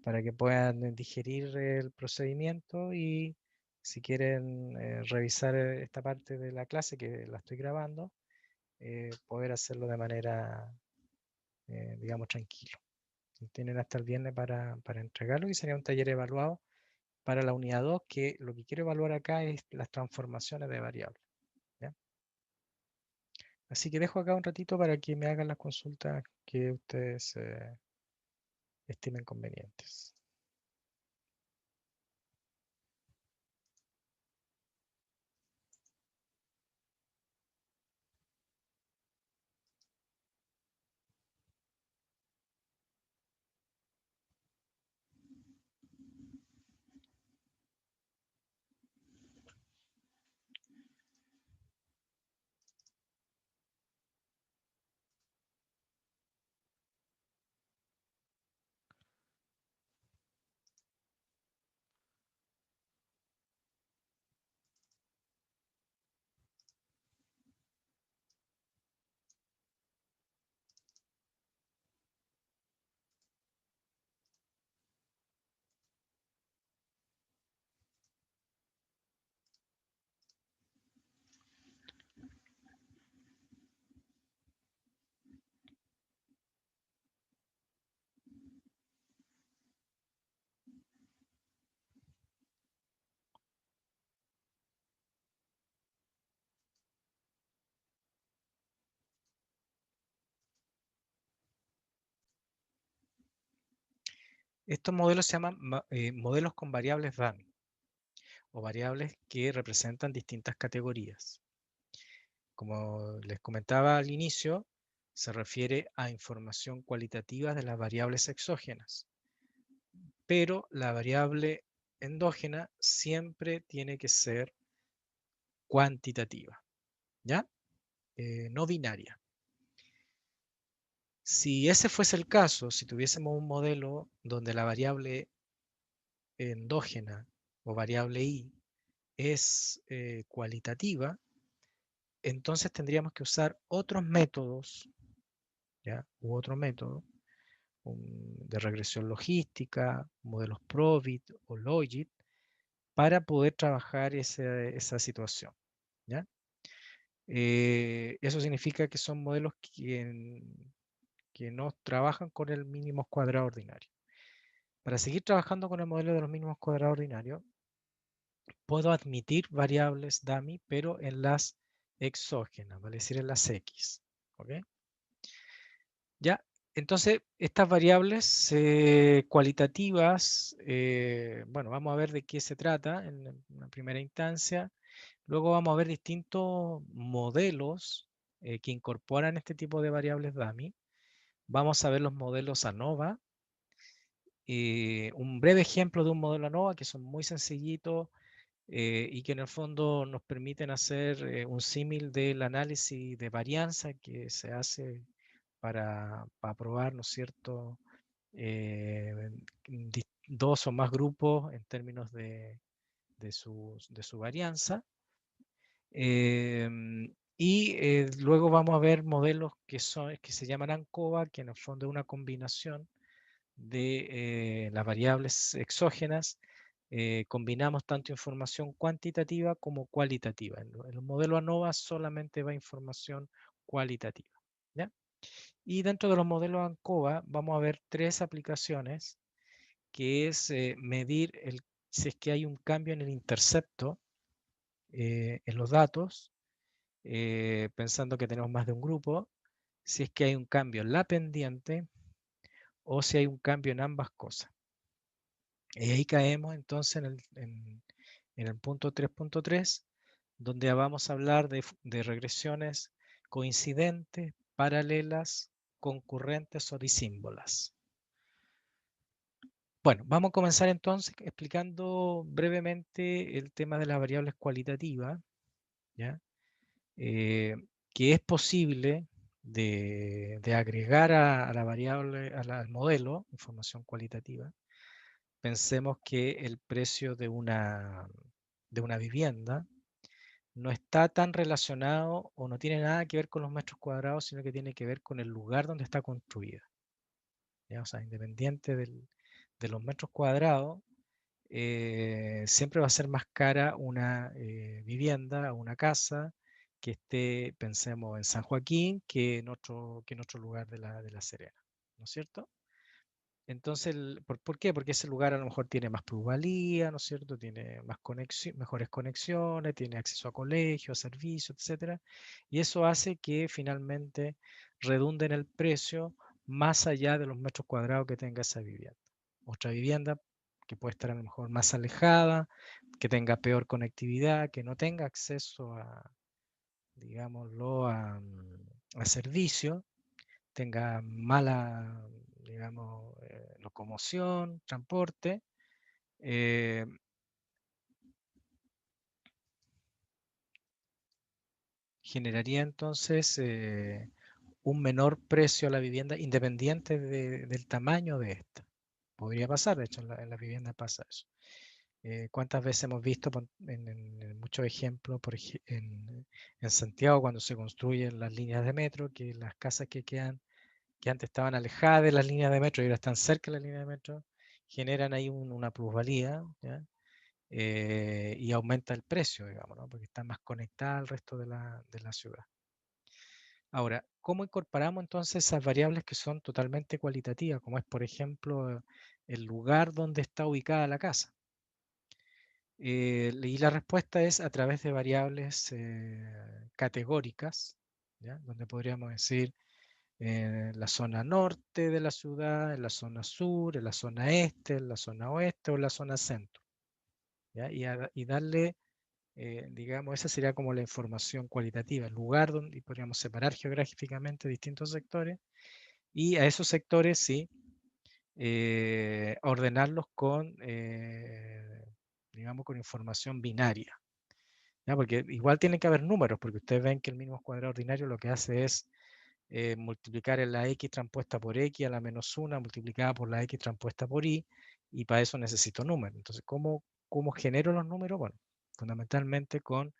para que puedan digerir el procedimiento y si quieren revisar esta parte de la clase que la estoy grabando, poder hacerlo de manera, digamos, tranquilo. Tienen hasta el viernes para entregarlo y sería un taller evaluado para la unidad 2, que lo que quiero evaluar acá es las transformaciones de variables. ¿Ya? Así que dejo acá un ratito para que me hagan las consultas que ustedes estimen convenientes. Estos modelos se llaman modelos con variables dummy o variables que representan distintas categorías. Como les comentaba al inicio, se refiere a información cualitativa de las variables exógenas, pero la variable endógena siempre tiene que ser cuantitativa, ¿ya? No binaria. Si ese fuese el caso, si tuviésemos un modelo donde la variable endógena o variable i es cualitativa, entonces tendríamos que usar otros métodos, ¿ya? U otro método de regresión logística, modelos Probit o Logit, para poder trabajar esa situación, ¿ya? Eso significa que son modelos que no trabajan con el mínimo cuadrado ordinario. Para seguir trabajando con el modelo de los mínimos cuadrados ordinarios, puedo admitir variables dummy, pero en las exógenas, vale decir, en las X. ¿Ok? Ya, entonces, estas variables cualitativas, bueno, vamos a ver de qué se trata en una primera instancia. Luego vamos a ver distintos modelos que incorporan este tipo de variables dummy. Vamos a ver los modelos ANOVA. Un breve ejemplo de un modelo ANOVA que son muy sencillitos y que en el fondo nos permiten hacer un símil del análisis de varianza que se hace para probar, ¿no es cierto?, dos o más grupos en términos de su varianza. Y luego vamos a ver modelos que se llaman ANCOVA, que en el fondo es una combinación de las variables exógenas. Combinamos tanto información cuantitativa como cualitativa. En el modelo ANOVA solamente va información cualitativa, ¿ya? Y dentro de los modelos ANCOVA vamos a ver tres aplicaciones, que es medir si es que hay un cambio en el intercepto en los datos, pensando que tenemos más de un grupo, si es que hay un cambio en la pendiente o si hay un cambio en ambas cosas. Y ahí caemos entonces en el punto 3.3, donde vamos a hablar de regresiones coincidentes, paralelas, concurrentes o disímbolas. Bueno, vamos a comenzar entonces explicando brevemente el tema de las variables cualitativas, ¿ya? Que es posible de agregar a la variable, al modelo, información cualitativa. Pensemos que el precio de una de una vivienda no está tan relacionado o no tiene nada que ver con los metros cuadrados, sino que tiene que ver con el lugar donde está construida. ¿Ya? O sea, independiente de los metros cuadrados, siempre va a ser más cara una vivienda o una casa que esté, pensemos, en San Joaquín que en otro lugar de la Serena, ¿no es cierto? Entonces, ¿por qué? Porque ese lugar a lo mejor tiene más plusvalía, ¿no es cierto? Tiene más mejores conexiones, tiene acceso a colegios, a servicios, etcétera. Y eso hace que finalmente redunde en el precio más allá de los metros cuadrados que tenga esa vivienda. Otra vivienda que puede estar a lo mejor más alejada, que tenga peor conectividad, que no tenga acceso a, digámoslo, a servicios, tenga mala, digamos, locomoción, transporte, eh, generaría entonces un menor precio a la vivienda independiente del tamaño de esta. Podría pasar, de hecho, en la vivienda pasa eso. ¿Cuántas veces hemos visto en muchos ejemplos en Santiago cuando se construyen las líneas de metro, que las casas que quedan que antes estaban alejadas de las líneas de metro y ahora están cerca de la línea de metro, generan ahí una plusvalía, ¿ya? Y aumenta el precio, digamos, ¿no? Porque están más conectadas al resto de la ciudad. Ahora, ¿cómo incorporamos entonces esas variables que son totalmente cualitativas, como es, por ejemplo, el lugar donde está ubicada la casa? Y la respuesta es a través de variables categóricas, ¿ya? Donde podríamos decir en la zona norte de la ciudad, en la zona sur, en la zona este, en la zona oeste o en la zona centro. ¿Ya? Y darle, digamos, esa sería como la información cualitativa, el lugar donde podríamos separar geográficamente distintos sectores y a esos sectores sí ordenarlos con, digamos, con información binaria. ¿Ya? Porque igual tiene que haber números, porque ustedes ven que el mínimo cuadrado ordinario lo que hace es multiplicar en la x transpuesta por x a la menos 1 multiplicada por la x transpuesta por y, y para eso necesito números. Entonces, ¿cómo genero los números? Bueno, fundamentalmente con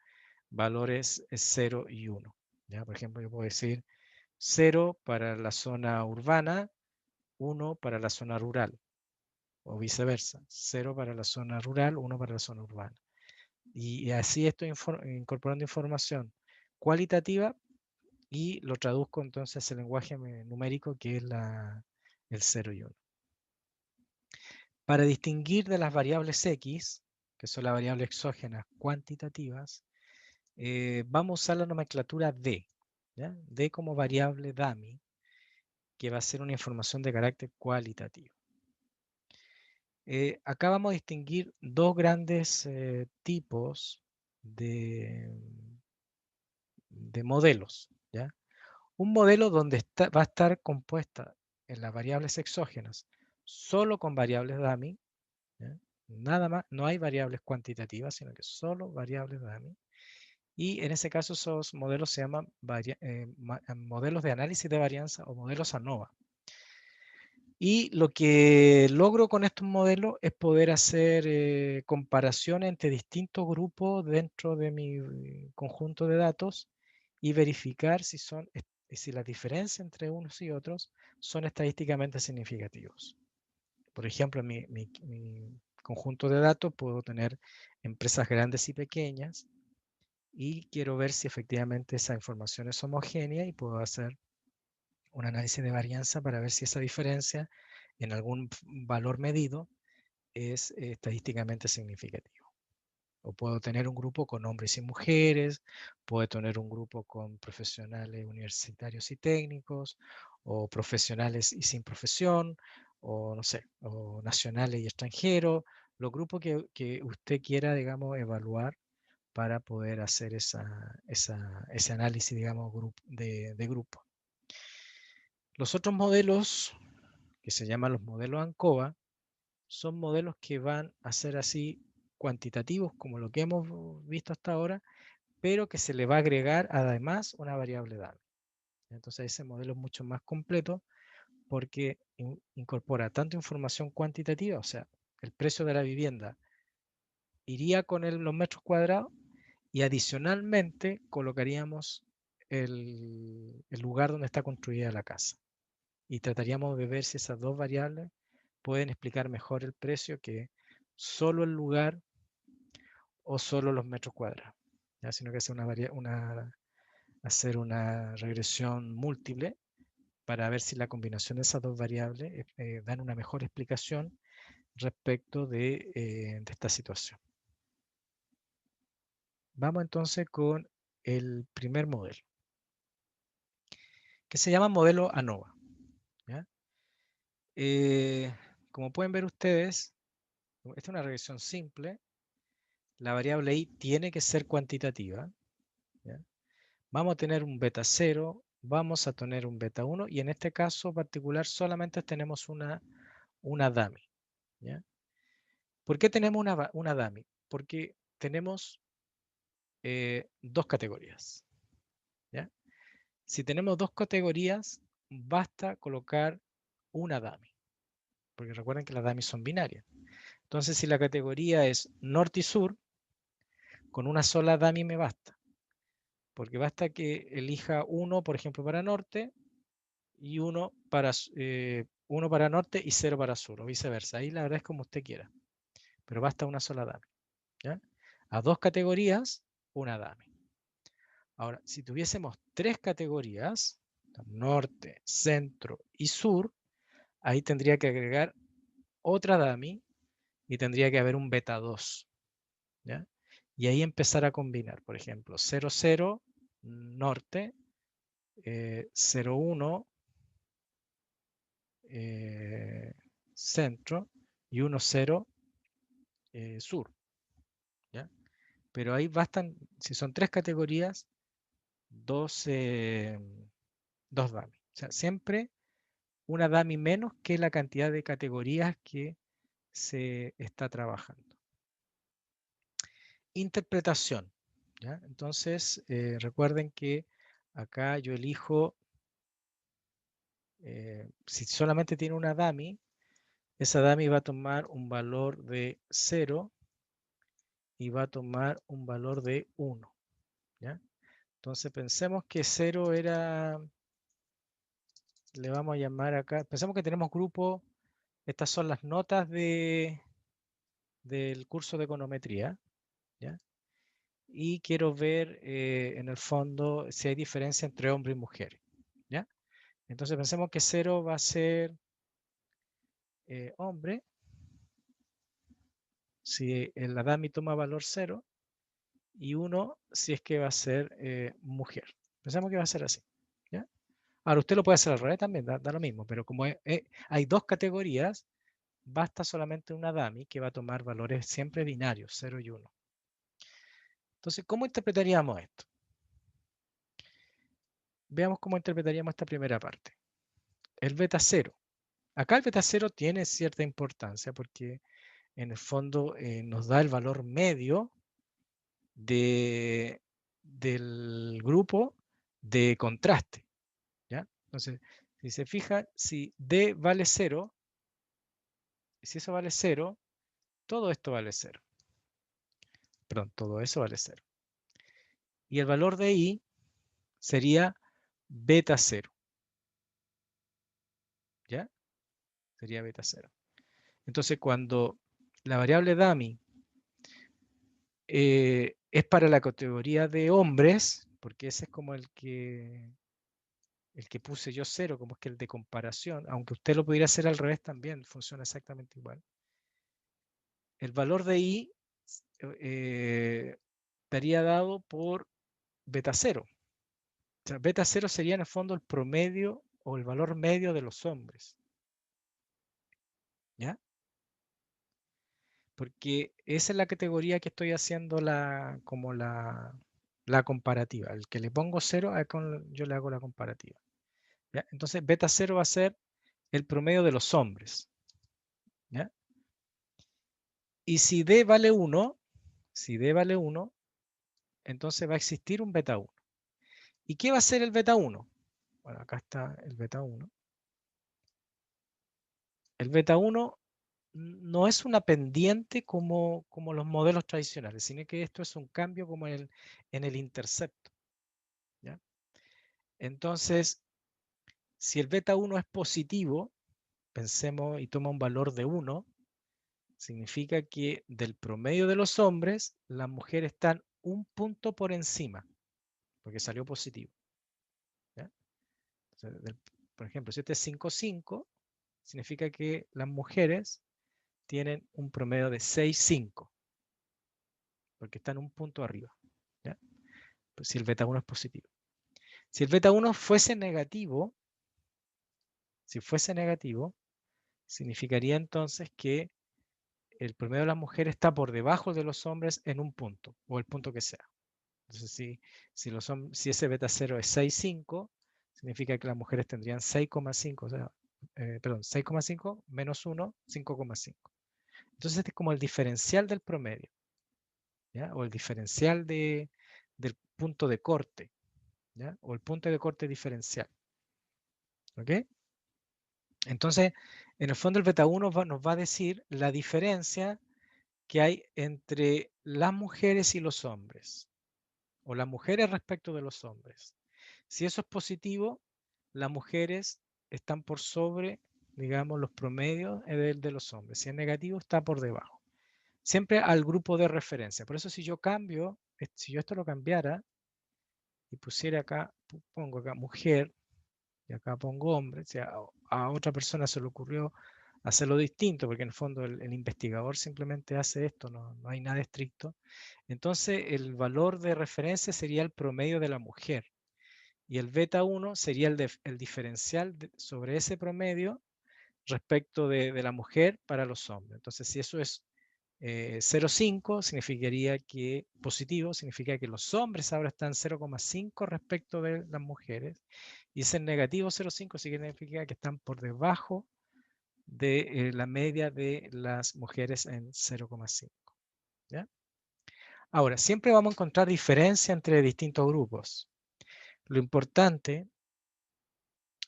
valores 0 y 1. ¿Ya? Por ejemplo, yo puedo decir 0 para la zona urbana, 1 para la zona rural, o viceversa, 0 para la zona rural, 1 para la zona urbana. Y así estoy incorporando información cualitativa y lo traduzco entonces al lenguaje numérico que es el 0 y 1. Para distinguir de las variables X, que son las variables exógenas cuantitativas, vamos a usar la nomenclatura D, ¿ya? D como variable dummy, que va a ser una información de carácter cualitativo. Acá vamos a distinguir dos grandes tipos de modelos, ¿ya? Un modelo donde va a estar compuesta en las variables exógenas solo con variables dummy, ¿ya? Nada más, no hay variables cuantitativas, sino que solo variables dummy. Y en ese caso esos modelos se llaman modelos de análisis de varianza o modelos ANOVA. Y lo que logro con estos modelos es poder hacer comparaciones entre distintos grupos dentro de mi conjunto de datos y verificar si las diferencias entre unos y otros son estadísticamente significativos. Por ejemplo, en mi conjunto de datos puedo tener empresas grandes y pequeñas y quiero ver si efectivamente esa información es homogénea y puedo hacer un análisis de varianza para ver si esa diferencia en algún valor medido es estadísticamente significativo. O puedo tener un grupo con hombres y mujeres, puedo tener un grupo con profesionales universitarios y técnicos, o profesionales y sin profesión, o no sé, o nacionales y extranjeros, los grupos que usted quiera, digamos, evaluar para poder hacer ese análisis, digamos, de grupo. Los otros modelos, que se llaman los modelos ANCOVA, son modelos que van a ser así cuantitativos como lo que hemos visto hasta ahora, pero que se le va a agregar además una variable dummy. Entonces ese modelo es mucho más completo porque incorpora tanto información cuantitativa, o sea, el precio de la vivienda iría con los metros cuadrados y adicionalmente colocaríamos el lugar donde está construida la casa. Y trataríamos de ver si esas dos variables pueden explicar mejor el precio que solo el lugar o solo los metros cuadrados, ¿ya? Sino que hacer una regresión múltiple para ver si la combinación de esas dos variables dan una mejor explicación respecto de esta situación. Vamos entonces con el primer modelo, que se llama modelo ANOVA, ¿ya? Como pueden ver ustedes, esta es una regresión simple. La variable i tiene que ser cuantitativa, ¿ya? Vamos a tener un beta 0, vamos a tener un beta 1 y en este caso particular solamente tenemos una dummy, ¿ya? ¿Por qué tenemos una dummy? Porque tenemos dos categorías, ¿ya? Si tenemos dos categorías, basta colocar una dummy, porque recuerden que las dummies son binarias. Entonces, si la categoría es norte y sur, con una sola dummy me basta, porque basta que elija uno, por ejemplo, para norte y uno para norte y 0 para sur, o viceversa. Ahí la verdad es como usted quiera, pero basta una sola dummy, ¿ya? A dos categorías, una dummy. Ahora, si tuviésemos tres categorías, norte, centro y sur, ahí tendría que agregar otra dummy y tendría que haber un beta 2, ¿ya? Y ahí empezar a combinar, por ejemplo, 0, 0, norte, 0, 1, centro y 1, 0, sur, ¿ya? Pero ahí bastan, si son tres categorías, dos dummy. O sea, siempre una dummy menos que la cantidad de categorías que se está trabajando. Interpretación, ¿ya? Entonces, recuerden que acá yo elijo, si solamente tiene una dummy, esa dummy va a tomar un valor de 0 y va a tomar un valor de 1, ¿ya? Entonces pensemos que 0 era, le vamos a llamar acá, pensemos que tenemos grupo, estas son las notas del curso de econometría, ¿ya? Y quiero ver en el fondo si hay diferencia entre hombre y mujer, ¿ya? Entonces pensemos que 0 va a ser hombre, si el dummy toma valor 0, y 1 si es que va a ser mujer. Pensamos que va a ser así, ¿ya? Ahora usted lo puede hacer al revés también, da lo mismo, pero como hay dos categorías, basta solamente una dummy que va a tomar valores siempre binarios, 0 y 1. Entonces, ¿cómo interpretaríamos esto? Veamos cómo interpretaríamos esta primera parte. El beta 0. Acá el beta 0 tiene cierta importancia porque en el fondo nos da el valor medio del grupo de contraste, ¿ya? Entonces, si se fija, si D vale 0, si eso vale 0, todo esto vale 0. Perdón, todo eso vale 0. Y el valor de I sería beta 0, ¿ya? Sería beta 0. Entonces, cuando la variable dummy es para la categoría de hombres, porque ese es como el que puse yo 0, como es que el de comparación, aunque usted lo pudiera hacer al revés también, funciona exactamente igual. El valor de I estaría dado por beta 0. O sea, beta 0 sería en el fondo el promedio o el valor medio de los hombres, ¿ya? Porque esa es la categoría que estoy haciendo como la comparativa. El que le pongo 0, yo le hago la comparativa, ¿ya? Entonces, beta 0 va a ser el promedio de los hombres, ¿ya? Y si D vale 1, entonces va a existir un beta 1. ¿Y qué va a ser el beta 1? Bueno, acá está el beta 1. El beta 1 no es una pendiente como los modelos tradicionales, sino que esto es un cambio como en el intercepto. ¿Ya? Entonces, si el beta 1 es positivo, pensemos y toma un valor de 1, significa que del promedio de los hombres, las mujeres están un punto por encima, porque salió positivo. ¿Ya? Entonces, por ejemplo, si este es 5,5, significa que las mujeres tienen un promedio de 6,5, porque están un punto arriba. ¿Ya? Pues si el beta 1 es positivo. Si el beta 1 fuese negativo, significaría entonces que el promedio de las mujeres está por debajo de los hombres en un punto, o el punto que sea. Entonces, si ese beta 0 es 6,5, significa que las mujeres tendrían 6,5, o sea, perdón, 6,5 menos 1, 5,5. Entonces, este es como el diferencial del promedio, ¿ya? O el diferencial del punto de corte, ¿ya? O el punto de corte diferencial. ¿Ok? Entonces, en el fondo el beta 1 nos va a decir la diferencia que hay entre las mujeres y los hombres, o las mujeres respecto de los hombres. Si eso es positivo, las mujeres están por sobre, digamos, los promedios de los hombres. Si es negativo, está por debajo. Siempre al grupo de referencia. Por eso si yo cambio, si yo esto lo cambiara y pusiera acá, pongo acá mujer, y acá pongo hombre, o sea, a otra persona se le ocurrió hacerlo distinto, porque en el fondo el investigador simplemente hace esto, no hay nada estricto. Entonces el valor de referencia sería el promedio de la mujer. Y el beta 1 sería el diferencial sobre ese promedio respecto de la mujer para los hombres. Entonces, si eso es 0,5, significaría que positivo, significa que los hombres ahora están 0,5 respecto de las mujeres. Y ese negativo 0,5 significa que están por debajo de la media de las mujeres en 0,5. ¿Ya? Ahora, siempre vamos a encontrar diferencia entre distintos grupos. Lo importante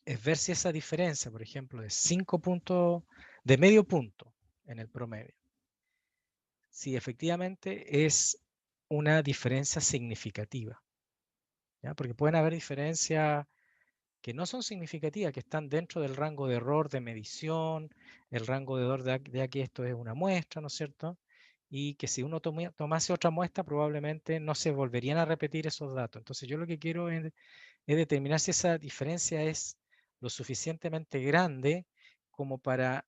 es ver si esa diferencia, por ejemplo, de 5 puntos, de medio punto en el promedio, si efectivamente es una diferencia significativa. ¿Ya? Porque pueden haber diferencias que no son significativas, que están dentro del rango de error de medición, el rango de error de aquí esto es una muestra, ¿no es cierto? Y que si uno tomase otra muestra, probablemente no se volverían a repetir esos datos. Entonces yo lo que quiero es determinar si esa diferencia es lo suficientemente grande como para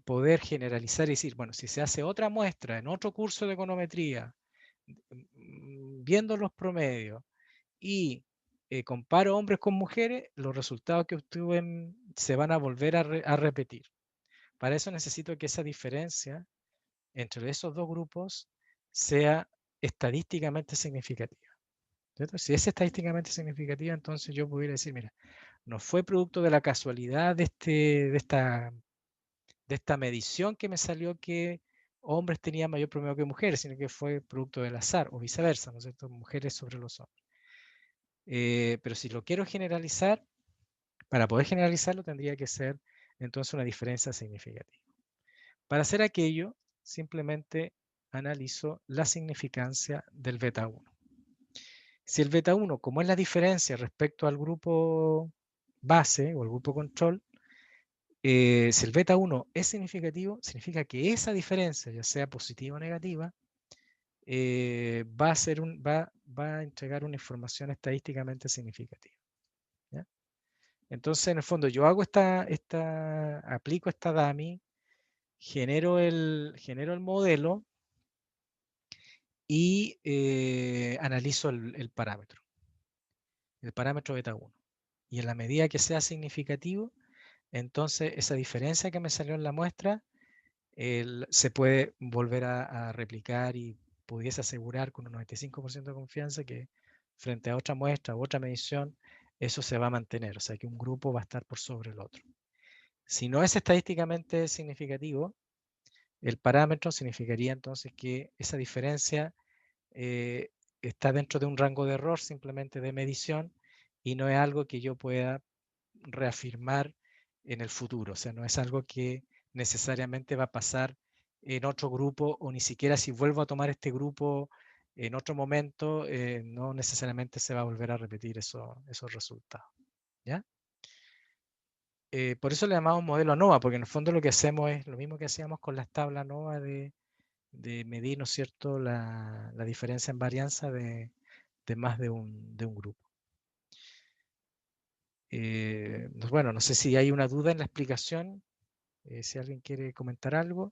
poder generalizar y decir, bueno, si se hace otra muestra en otro curso de econometría, viendo los promedios y comparo hombres con mujeres, los resultados que obtuve se van a volver a repetir. Para eso necesito que esa diferencia entre esos dos grupos sea estadísticamente significativa. ¿Cierto? Si es estadísticamente significativa, entonces yo pudiera decir, mira, no fue producto de la casualidad de esta medición que me salió que hombres tenían mayor promedio que mujeres, sino que fue producto del azar o viceversa, ¿no es cierto? Mujeres sobre los hombres. Pero si lo quiero generalizar, para poder generalizarlo tendría que ser entonces una diferencia significativa. Para hacer aquello, simplemente analizo la significancia del beta 1. Si el beta 1, como es la diferencia respecto al grupo base o el grupo control, si el beta 1 es significativo, significa que esa diferencia, ya sea positiva o negativa, va a entregar una información estadísticamente significativa. ¿Ya? Entonces, en el fondo, yo hago aplico esta dummy, genero el modelo y analizo el parámetro beta 1. Y en la medida que sea significativo, entonces esa diferencia que me salió en la muestra se puede volver a replicar y pudiese asegurar con un 95% de confianza que frente a otra muestra u otra medición, eso se va a mantener, o sea que un grupo va a estar por sobre el otro. Si no es estadísticamente significativo, el parámetro significaría entonces que esa diferencia está dentro de un rango de error simplemente de medición y no es algo que yo pueda reafirmar en el futuro, o sea, no es algo que necesariamente va a pasar en otro grupo, o ni siquiera si vuelvo a tomar este grupo en otro momento, no necesariamente se va a volver a repetir esos resultados. ¿Ya? Por eso le llamamos modelo ANOVA, porque en el fondo lo que hacemos es lo mismo que hacíamos con las tablas ANOVA de medir, ¿no es cierto?, la diferencia en varianza de más de un grupo. Bueno, no sé si hay una duda en la explicación, si alguien quiere comentar algo.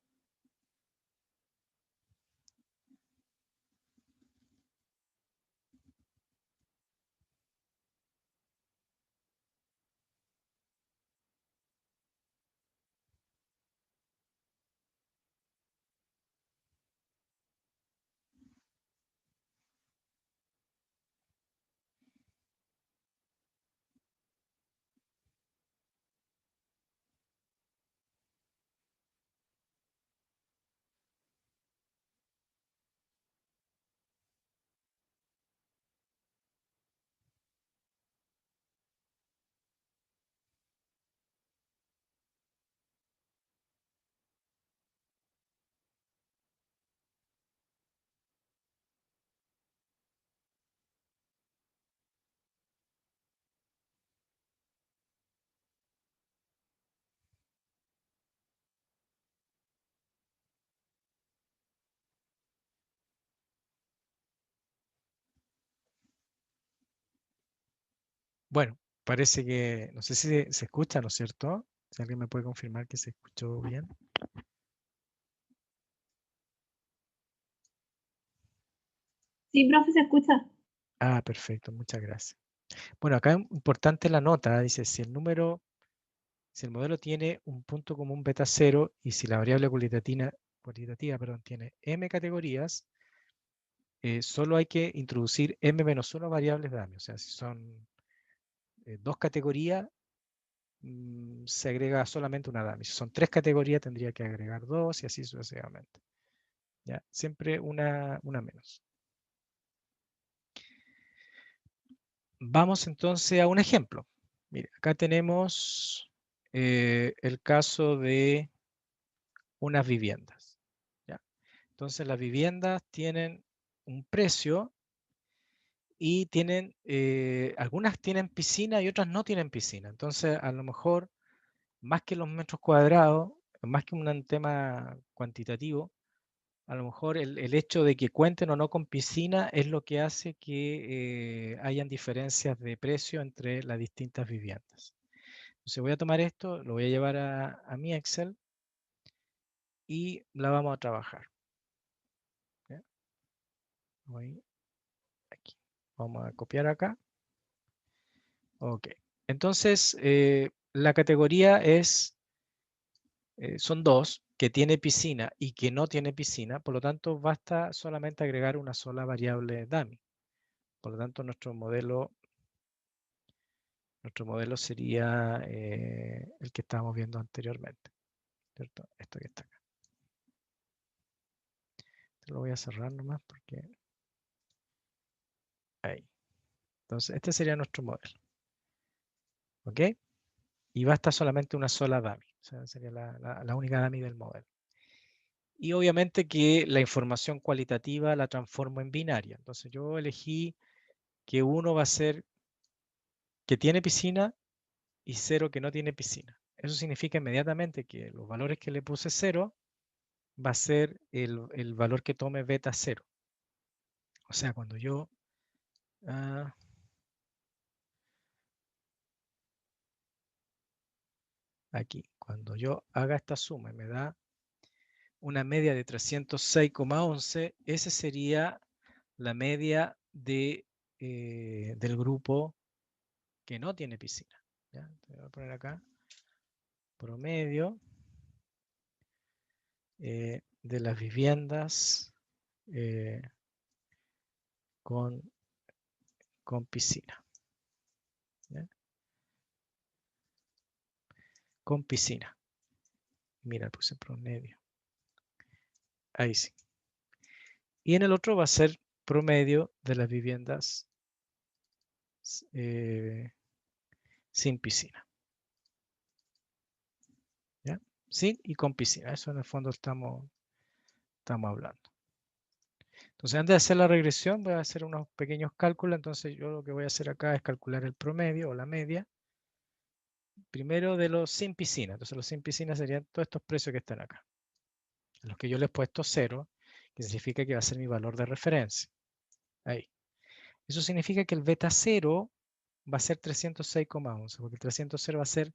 Bueno, parece que, no sé si se escucha, ¿no es cierto? Si alguien me puede confirmar que se escuchó bien. Sí, profe, se escucha. Ah, perfecto, muchas gracias. Bueno, acá es importante la nota, dice, si el modelo tiene un punto común beta 0 y si la variable cualitativa tiene m categorías, solo hay que introducir m-1 variables de AMI. O sea, si son 2 categorías, se agrega solamente una DAMI. Si son 3 categorías, tendría que agregar 2 y así sucesivamente. ¿Ya? Siempre una menos. Vamos entonces a un ejemplo. Mira, acá tenemos el caso de unas viviendas. ¿Ya? Entonces las viviendas tienen un precio y tienen, algunas tienen piscina y otras no tienen piscina. Entonces a lo mejor, más que los metros cuadrados, más que un tema cuantitativo, a lo mejor el hecho de que cuenten o no con piscina es lo que hace que hayan diferencias de precio entre las distintas viviendas. Entonces voy a tomar esto, lo voy a llevar a mi Excel y la vamos a trabajar. ¿Ya? Voy aquí. Vamos a copiar acá. Ok. Entonces, la categoría es, son dos, que tiene piscina y que no tiene piscina, por lo tanto basta solamente agregar una sola variable dummy. Por lo tanto, nuestro modelo sería el que estábamos viendo anteriormente, ¿cierto? Esto que está acá. Lo voy a cerrar nomás porque... Ahí. Entonces, este sería nuestro modelo. ¿Ok? Y basta solamente una sola dummy. O sea, sería la única dummy del modelo. Y obviamente que la información cualitativa la transformo en binaria. Entonces yo elegí que 1 va a ser que tiene piscina y 0 que no tiene piscina. Eso significa inmediatamente que los valores que le puse 0 va a ser el valor que tome beta 0. O sea, cuando yo... aquí, cuando yo haga esta suma y me da una media de 306,11, ese sería la media del grupo que no tiene piscina. ¿Ya? Te voy a poner acá promedio de las viviendas con piscina. ¿Ya? Con piscina. Mira, puse promedio. Ahí sí. Y en el otro va a ser promedio de las viviendas sin piscina. ¿Ya? sin y con piscina. Eso en el fondo estamos hablando. Entonces, antes de hacer la regresión, voy a hacer unos pequeños cálculos. Entonces, yo lo que voy a hacer acá es calcular el promedio o la media. Primero de los sin piscina. Entonces, los sin piscina serían todos estos precios que están acá. Los que yo les he puesto 0, que significa que va a ser mi valor de referencia. Ahí. Eso significa que el beta 0 va a ser 306,11, porque el 306 va a ser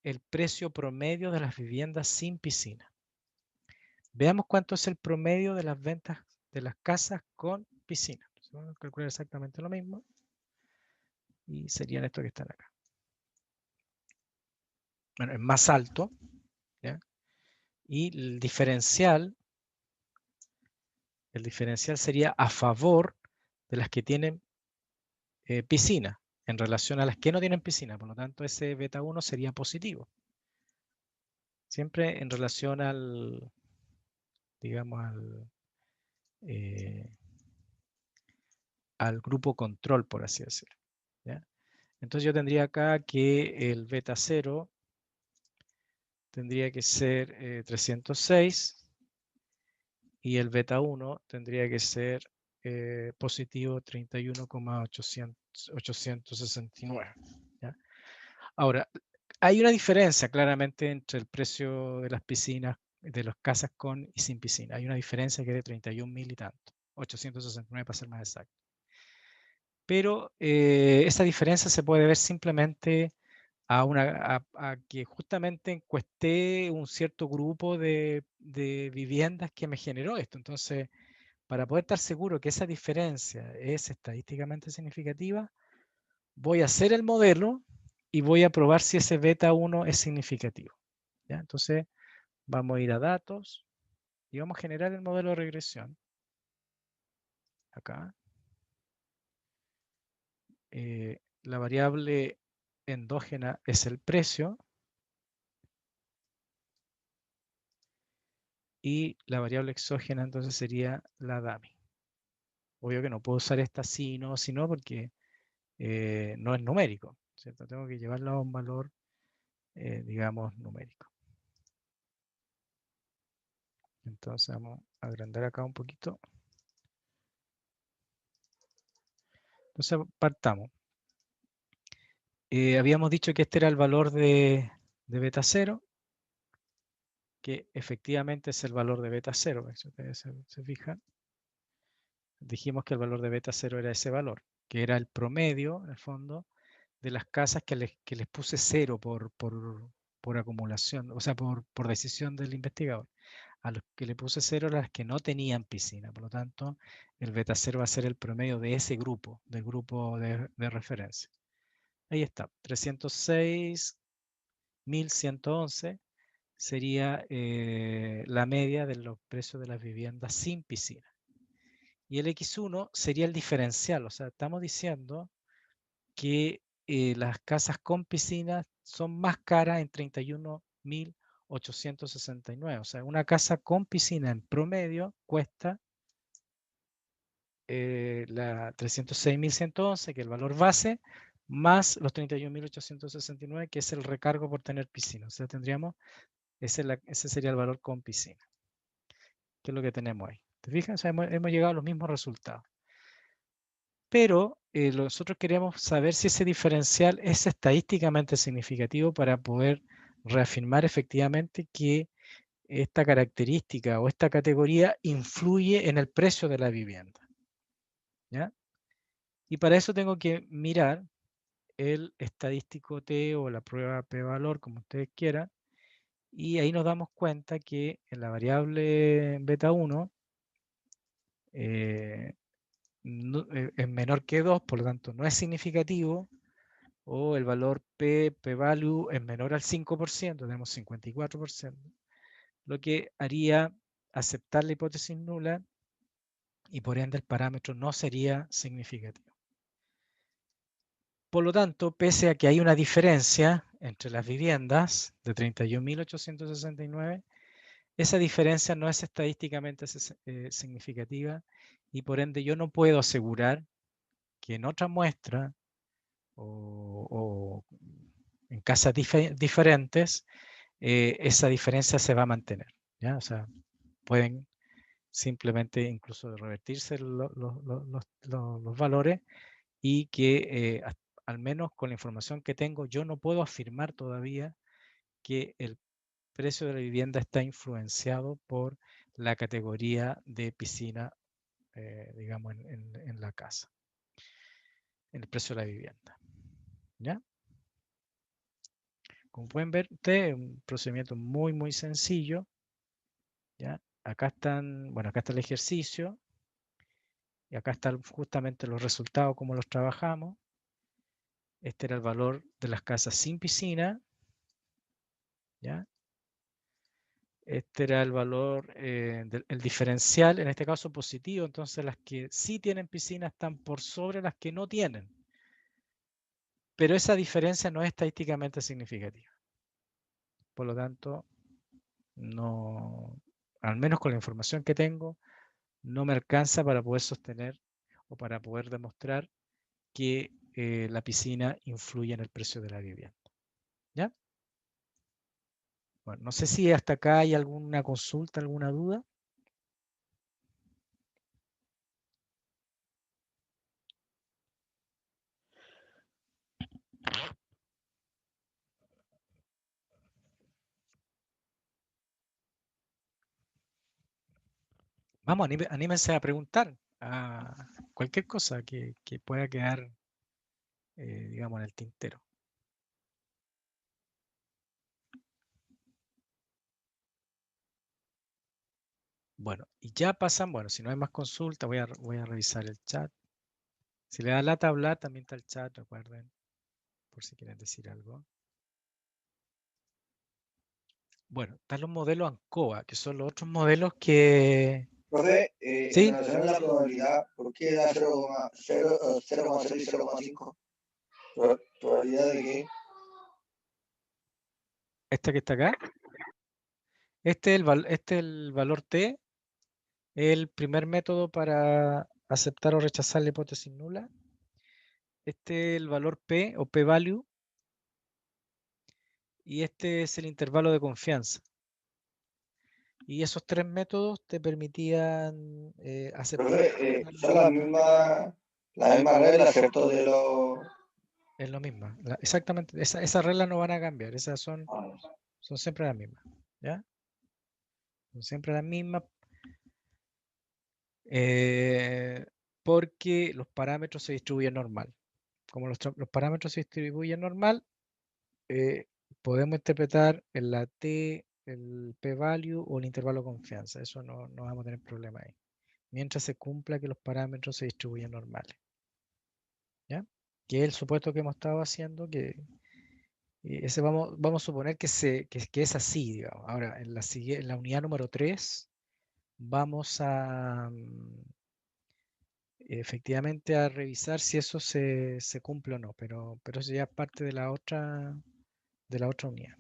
el precio promedio de las viviendas sin piscina. Veamos cuánto es el promedio de las ventas de las casas con piscina. Entonces, vamos a calcular exactamente lo mismo. Y serían estos que están acá. Bueno, es más alto. ¿Ya? Y el diferencial sería a favor de las que tienen piscina en relación a las que no tienen piscina. Por lo tanto, ese beta 1 sería positivo. Siempre en relación al, digamos, al grupo control, por así decirlo. ¿Ya? Entonces yo tendría acá que el beta 0 tendría que ser 306 y el beta 1 tendría que ser positivo 31,869. ¿Ya? Ahora, hay una diferencia claramente entre el precio de las piscinas, de las casas con y sin piscina. Hay una diferencia que es de 31.000 y tanto, 869 para ser más exacto. Pero esa diferencia se puede ver simplemente a que justamente encuesté un cierto grupo de viviendas que me generó esto. Entonces, para poder estar seguro que esa diferencia es estadísticamente significativa, voy a hacer el modelo y voy a probar si ese beta 1 es significativo. ¿Ya? Entonces, vamos a ir a datos y vamos a generar el modelo de regresión. Acá. La variable endógena es el precio y la variable exógena entonces sería la DAMI. Obvio que no puedo usar esta si no, porque no es numérico, ¿cierto? Tengo que llevarlo a un valor, digamos, numérico. Entonces vamos a agrandar acá un poquito. Entonces partamos. Habíamos dicho que este era el valor de beta 0, que efectivamente es el valor de beta 0. Si ustedes se fijan, dijimos que el valor de beta 0 era ese valor, que era el promedio, en el fondo, de las casas que les puse 0 por acumulación, o sea, por decisión del investigador. A los que le puse 0 eran las que no tenían piscina. Por lo tanto, el beta 0 va a ser el promedio de ese grupo, del grupo de referencia. Ahí está, 306.111 sería la media de los precios de las viviendas sin piscina. Y el X1 sería el diferencial, o sea, estamos diciendo que las casas con piscina son más caras en 31.869. O sea, una casa con piscina en promedio cuesta la 306.111, que es el valor base, más los 31.869, que es el recargo por tener piscina. O sea, tendríamos, ese sería el valor con piscina. ¿Qué es lo que tenemos ahí? ¿Te fijas? O sea, hemos llegado a los mismos resultados. Pero nosotros queremos saber si ese diferencial es estadísticamente significativo para poder reafirmar efectivamente que esta característica o esta categoría influye en el precio de la vivienda. ¿Ya? Y para eso tengo que mirar el estadístico T o la prueba P-valor, como ustedes quieran, y ahí nos damos cuenta que en la variable beta 1 es menor que 2, por lo tanto no es significativo, o el valor p-value es menor al 5%, tenemos 54%, lo que haría aceptar la hipótesis nula y por ende el parámetro no sería significativo. Por lo tanto, pese a que hay una diferencia entre las viviendas de 31.869, esa diferencia no es estadísticamente significativa y por ende yo no puedo asegurar que en otra muestra o en casas diferentes esa diferencia se va a mantener, ¿ya? O sea, pueden simplemente incluso revertirse los valores y que al menos con la información que tengo, yo no puedo afirmar todavía que el precio de la vivienda está influenciado por la categoría de piscina, digamos, en la casa, en el precio de la vivienda. ¿Ya? Como pueden ver ustedes, es un procedimiento muy, muy sencillo. ¿Ya? Acá están, bueno, acá está el ejercicio. Y acá están justamente los resultados, cómo los trabajamos. Este era el valor de las casas sin piscina. ¿Ya? Este era el valor, el diferencial, en este caso positivo. Entonces las que sí tienen piscina están por sobre las que no tienen. Pero esa diferencia no es estadísticamente significativa. Por lo tanto, no, al menos con la información que tengo, no me alcanza para poder sostener o para poder demostrar que la piscina influye en el precio de la vivienda. ¿Ya? Bueno, no sé si hasta acá hay alguna consulta, alguna duda. Vamos, anímense a preguntar a cualquier cosa que pueda quedar, digamos, en el tintero. Bueno, y ya pasan, bueno, si no hay más consultas, voy a revisar el chat. Si le da lata hablar, también está el chat, recuerden, por si quieren decir algo. Bueno, están los modelos ANCOA, que son los otros modelos que... Profe, ¿Sí? en relación a la probabilidad, ¿por qué da 0,0 y 0,5? ¿Probabilidad de qué? Esta que está acá. Este es el valor T, el primer método para aceptar o rechazar la hipótesis nula. Este es el valor P o P-value. Y este es el intervalo de confianza. Y esos tres métodos te permitían aceptar. Profe, son las mismas reglas, ¿cierto? Es lo mismo. Exactamente. Esas reglas no van a cambiar. Esas son siempre las mismas. ¿Ya? Son siempre las mismas. Porque los parámetros se distribuyen normal. Como los parámetros se distribuyen normal, podemos interpretar en la T, el p-value o el intervalo de confianza. Eso no vamos a tener problema ahí. Mientras se cumpla que los parámetros se distribuyen normales. ¿Ya? Que es el supuesto que hemos estado haciendo, que ese vamos a suponer que es así, digamos. Ahora, en la unidad número 3, vamos a efectivamente a revisar si eso se cumple o no, pero eso ya es parte de la otra unidad.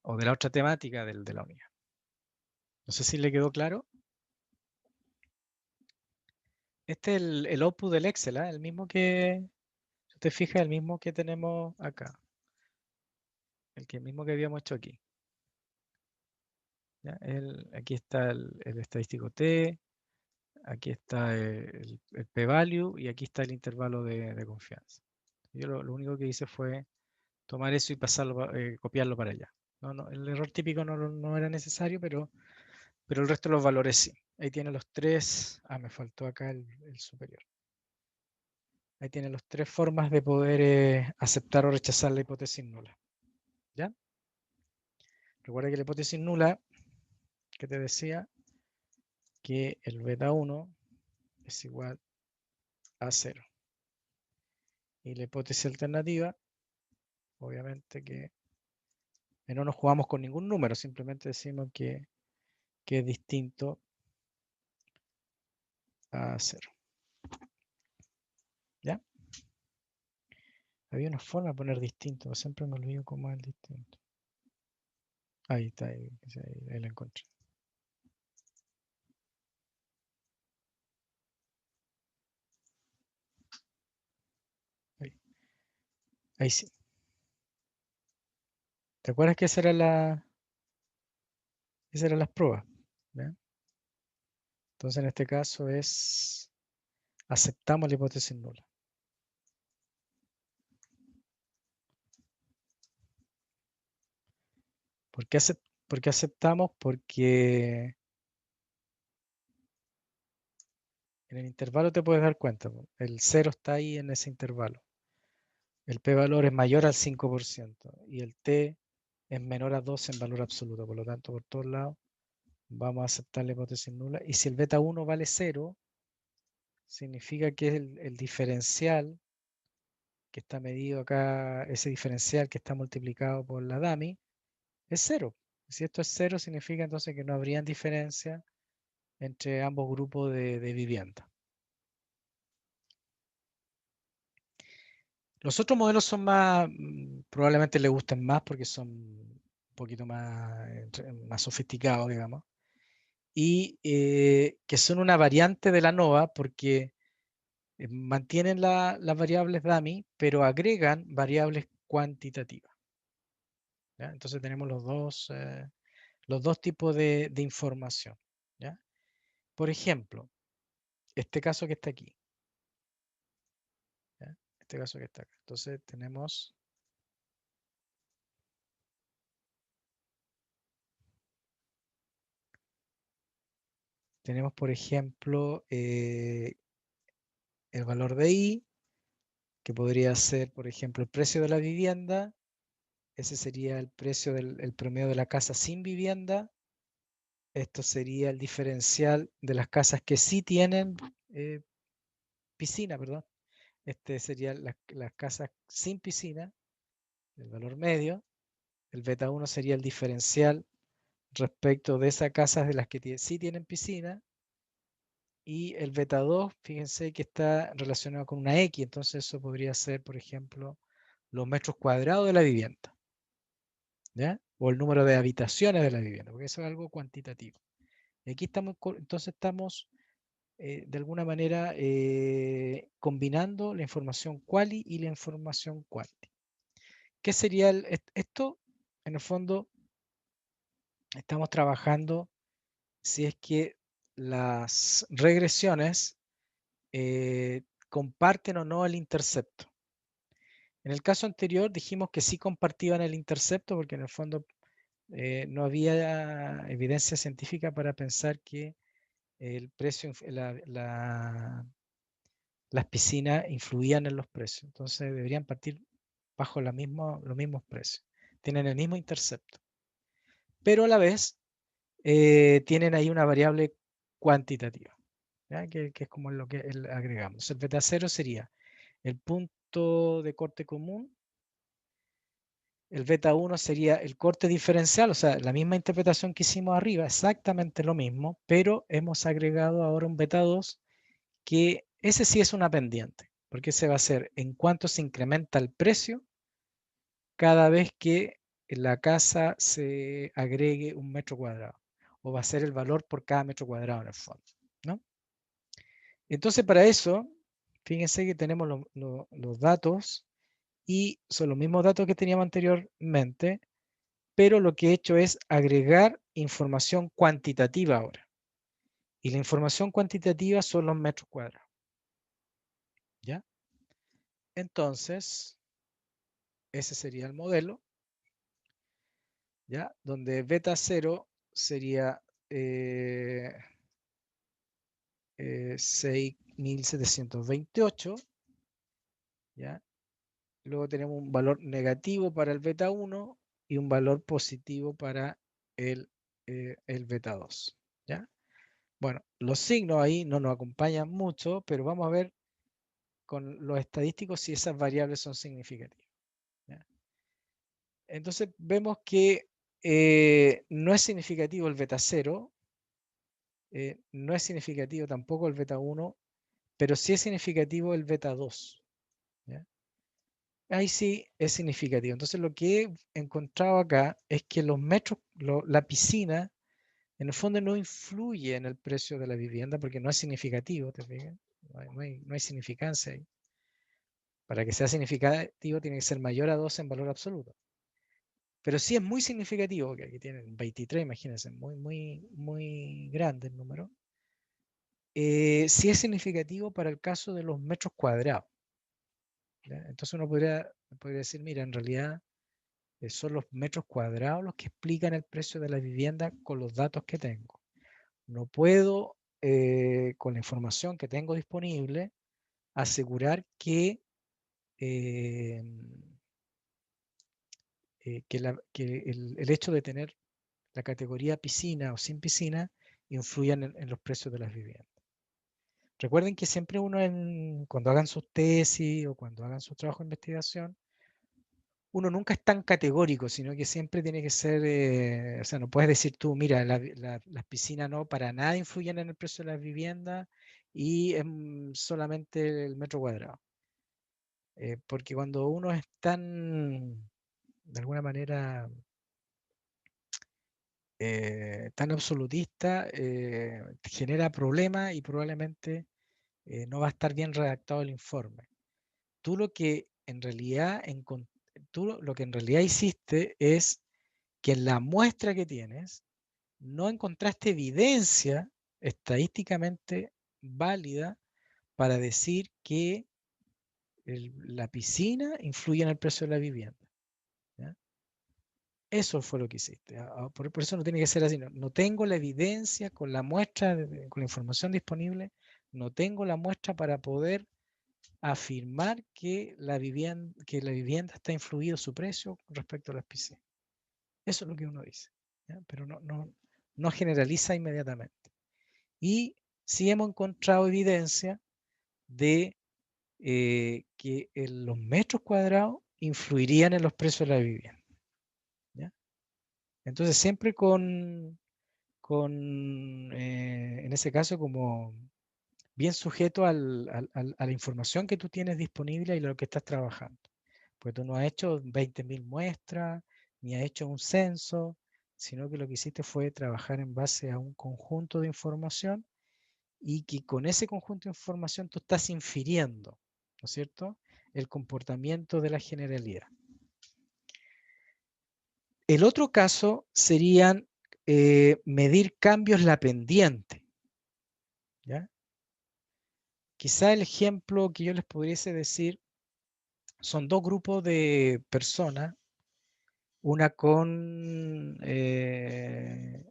O de la otra temática de la unidad. No sé si le quedó claro. Este es el output del Excel, ¿eh? El mismo que, si usted fija, el mismo que tenemos acá. El mismo que habíamos hecho aquí. ¿Ya? Aquí está el estadístico T, aquí está el p-value y aquí está el intervalo de confianza. Yo lo único que hice fue tomar eso y pasarlo, copiarlo para allá. El error típico no era necesario, pero el resto de los valores sí. Ahí tiene los tres. Me faltó acá el superior. Ahí tiene las tres formas de poder aceptar o rechazar la hipótesis nula. ¿Ya? Recuerda que la hipótesis nula, que te decía, que el beta 1 es igual a 0. Y la hipótesis alternativa, obviamente que no nos jugamos con ningún número, simplemente decimos que es distinto a 0. ¿Ya? Había una forma de poner distinto, siempre me olvido cómo es el distinto. Ahí está, ahí la encontré. Ahí sí. ¿Te acuerdas que esas eran las pruebas? ¿Ya? Entonces en este caso es aceptamos la hipótesis nula. ¿Por qué aceptamos? Porque en el intervalo te puedes dar cuenta, po, el 0 está ahí en ese intervalo. El p-valor es mayor al 5% y el t es menor a 2 en valor absoluto. Por lo tanto, por todos lados vamos a aceptar la hipótesis nula. Y si el beta 1 vale 0, significa que el diferencial que está medido acá, ese diferencial que está multiplicado por la dummy, es 0. Si esto es 0, significa entonces que no habría diferencia entre ambos grupos de vivienda. Los otros modelos son más, probablemente le gusten más porque son un poquito más, más sofisticados, digamos, y que son una variante de la ANOVA porque mantienen las variables dummy, pero agregan variables cuantitativas. ¿Ya? Entonces tenemos los dos tipos de información. ¿Ya? Por ejemplo, este caso que está aquí. ¿Ya? Este caso que está acá. Entonces tenemos por ejemplo, el valor de I, que podría ser, por ejemplo, el precio de la vivienda. Ese sería el precio el promedio de la casa sin vivienda. Esto sería el diferencial de las casas que sí tienen piscina, perdón. Este sería las casas sin piscina, el valor medio. El beta 1 sería el diferencial respecto de esas casas de las que sí tienen piscina. Y el beta 2, fíjense que está relacionado con una X, entonces eso podría ser, por ejemplo, los metros cuadrados de la vivienda, ¿ya? O el número de habitaciones de la vivienda, porque eso es algo cuantitativo. Y aquí estamos, entonces estamos de alguna manera combinando la información quali y la información quanti. ¿Qué sería esto? En el fondo, estamos trabajando si es que las regresiones comparten o no el intercepto. En el caso anterior dijimos que sí compartían el intercepto porque en el fondo no había evidencia científica para pensar que el precio, las piscinas influían en los precios. Entonces deberían partir bajo los mismos precios. Tienen el mismo intercepto. Pero a la vez tienen ahí una variable cuantitativa, ¿ya? Que es como lo que agregamos. El beta 0 sería el punto de corte común. El beta 1 sería el corte diferencial, o sea, la misma interpretación que hicimos arriba, exactamente lo mismo, pero hemos agregado ahora un beta 2 que ese sí es una pendiente, porque ese va a ser en cuánto se incrementa el precio cada vez que la casa se agregue un metro cuadrado, o va a ser el valor por cada metro cuadrado en el fondo, ¿no? Entonces para eso, fíjense que tenemos los datos y son los mismos datos que teníamos anteriormente, pero lo que he hecho es agregar información cuantitativa ahora. Y la información cuantitativa son los metros cuadrados. ¿Ya? Entonces, ese sería el modelo, ¿ya? Donde beta 0 sería 6.728, ¿ya? Luego tenemos un valor negativo para el beta 1 y un valor positivo para el beta 2, ¿ya? Bueno, los signos ahí no nos acompañan mucho, pero vamos a ver con los estadísticos si esas variables son significativas, ¿ya? Entonces vemos que no es significativo el beta 0, no es significativo tampoco el beta 1, pero sí es significativo el beta 2, ¿ya? Ahí sí es significativo. Entonces lo que he encontrado acá es que los metros, la piscina, en el fondo no influye en el precio de la vivienda porque no es significativo, ¿te fijas? No hay significancia ahí. Para que sea significativo tiene que ser mayor a 2 en valor absoluto. Pero sí es muy significativo, que aquí tienen 23, imagínense, muy grande el número. Sí es significativo para el caso de los metros cuadrados. ¿Ya? Entonces uno podría decir, mira, en realidad son los metros cuadrados los que explican el precio de la vivienda con los datos que tengo. No puedo, con la información que tengo disponible, asegurar que, que el hecho de tener la categoría piscina o sin piscina influyan en los precios de las viviendas. Recuerden que siempre uno, cuando hagan sus tesis o cuando hagan su trabajo de investigación, uno nunca es tan categórico, sino que siempre tiene que ser, o sea, no puedes decir tú, mira, las piscinas no para nada influyen en el precio de las viviendas y es solamente el metro cuadrado. Porque cuando uno es tan, de alguna manera, tan absolutista, genera problemas y probablemente no va a estar bien redactado el informe. Tú lo que en realidad, lo que en realidad hiciste es que en la muestra que tienes no encontraste evidencia estadísticamente válida para decir que la piscina influye en el precio de la vivienda. ¿Ya? Eso fue lo que hiciste. Por eso no tiene que ser así. No tengo la evidencia con la muestra, con la información disponible, no tengo la muestra para poder afirmar que la vivienda está influido su precio respecto a las piscinas. Eso es lo que uno dice. ¿Ya? Pero no generaliza inmediatamente. Y sí hemos encontrado evidencia de que los metros cuadrados influirían en los precios de la vivienda. ¿Ya? Entonces siempre en ese caso, como bien sujeto a la información que tú tienes disponible y lo que estás trabajando. Porque tú no has hecho 20.000 muestras, ni has hecho un censo, sino que lo que hiciste fue trabajar en base a un conjunto de información y que con ese conjunto de información tú estás infiriendo, ¿no es cierto?, el comportamiento de la generalidad. El otro caso serían medir cambios la pendiente. ¿Ya? Quizá el ejemplo que yo les pudiese decir son dos grupos de personas, una con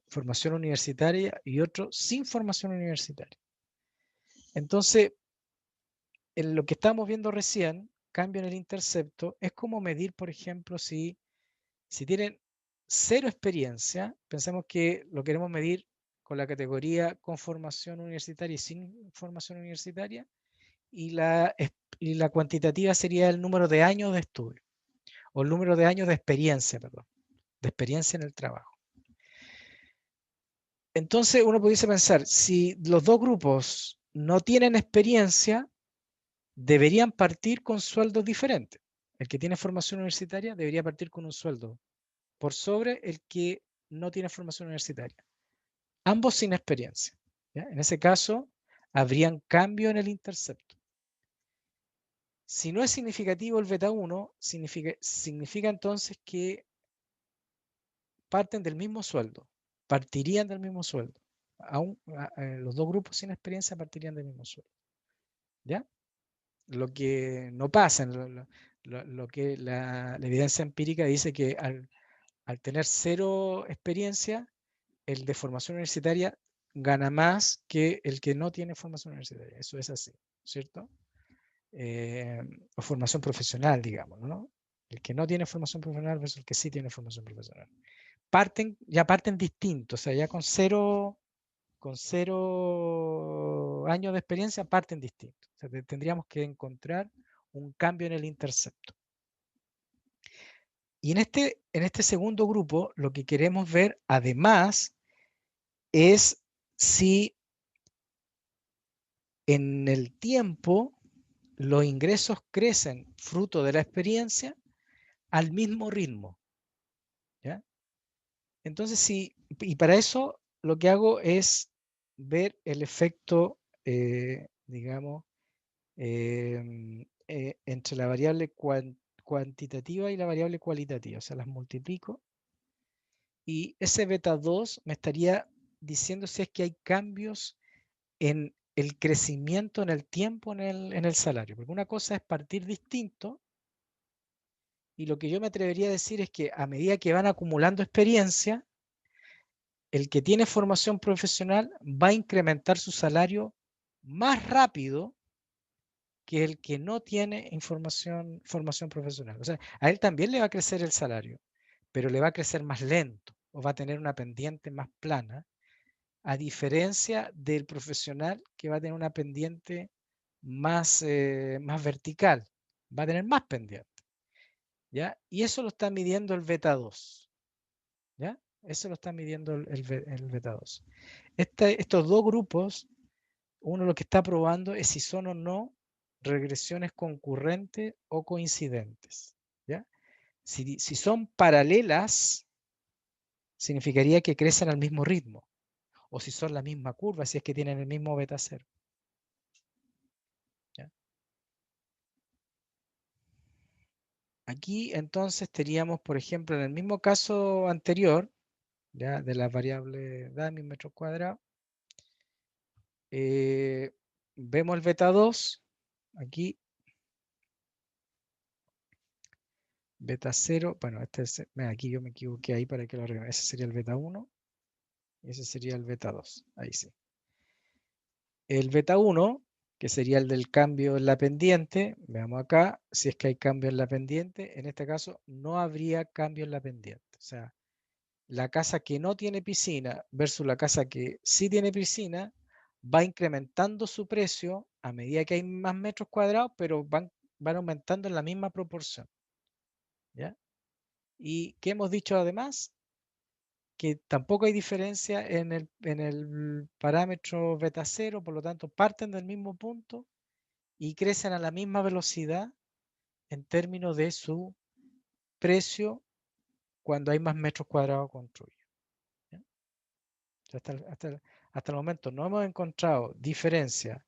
formación universitaria y otro sin formación universitaria. Entonces, en lo que estamos viendo recién, cambio en el intercepto, es como medir, por ejemplo, si tienen cero experiencia, pensamos que lo queremos medir con la categoría con formación universitaria y sin formación universitaria, y la cuantitativa sería el número de años de estudio, o el número de años de experiencia, perdón, de experiencia en el trabajo. Entonces uno pudiese pensar, si los dos grupos no tienen experiencia, deberían partir con sueldos diferentes. El que tiene formación universitaria debería partir con un sueldo por sobre el que no tiene formación universitaria. Ambos sin experiencia. ¿Ya? En ese caso, habrían cambio en el intercepto. Si no es significativo el beta 1, significa entonces que parten del mismo sueldo. Partirían del mismo sueldo. Los dos grupos sin experiencia partirían del mismo sueldo. ¿Ya? Lo que no pasa, lo que la evidencia empírica dice que al tener cero experiencia, el de formación universitaria gana más que el que no tiene formación universitaria. Eso es así, ¿cierto? O formación profesional, digamos, ¿no? El que no tiene formación profesional versus el que sí tiene formación profesional. Ya parten distintos, o sea, ya con cero años de experiencia parten distintos. O sea, tendríamos que encontrar un cambio en el intercepto. Y en este segundo grupo, lo que queremos ver, además, es si en el tiempo los ingresos crecen fruto de la experiencia al mismo ritmo. ¿Ya? Entonces, y para eso lo que hago es ver el efecto, digamos, entre la variable cuantitativa y la variable cualitativa, o sea, las multiplico. Y ese beta 2 me estaría diciendo si es que hay cambios en el crecimiento en el tiempo en el salario. Porque una cosa es partir distinto, y lo que yo me atrevería a decir es que a medida que van acumulando experiencia, el que tiene formación profesional va a incrementar su salario más rápido que el que no tiene formación profesional. O sea, a él también le va a crecer el salario, pero le va a crecer más lento o va a tener una pendiente más plana, a diferencia del profesional que va a tener una pendiente más vertical, va a tener más pendiente. ¿Ya? Y eso lo está midiendo el beta 2. ¿Ya? Eso lo está midiendo el beta 2. Estos dos grupos, uno lo que está probando es si son o no regresiones concurrentes o coincidentes. ¿Ya? Si son paralelas, significaría que crecen al mismo ritmo. O si son la misma curva, si es que tienen el mismo beta 0. ¿Ya? Aquí entonces teníamos, por ejemplo, en el mismo caso anterior, ¿ya? De la variable Dami metros cuadrados, vemos el beta 2, aquí, beta 0, bueno, aquí yo me equivoqué ahí para que lo arregle. Ese sería el beta 1 y ese sería el beta 2, ahí sí. El beta 1, que sería el del cambio en la pendiente, veamos acá, si es que hay cambio en la pendiente, en este caso no habría cambio en la pendiente. O sea, la casa que no tiene piscina versus la casa que sí tiene piscina va incrementando su precio a medida que hay más metros cuadrados, pero van aumentando en la misma proporción. ¿Ya? ¿Y qué hemos dicho además? Que tampoco hay diferencia en el parámetro beta 0, por lo tanto parten del mismo punto y crecen a la misma velocidad en términos de su precio cuando hay más metros cuadrados construidos. ¿Ya? Hasta el momento no hemos encontrado diferencia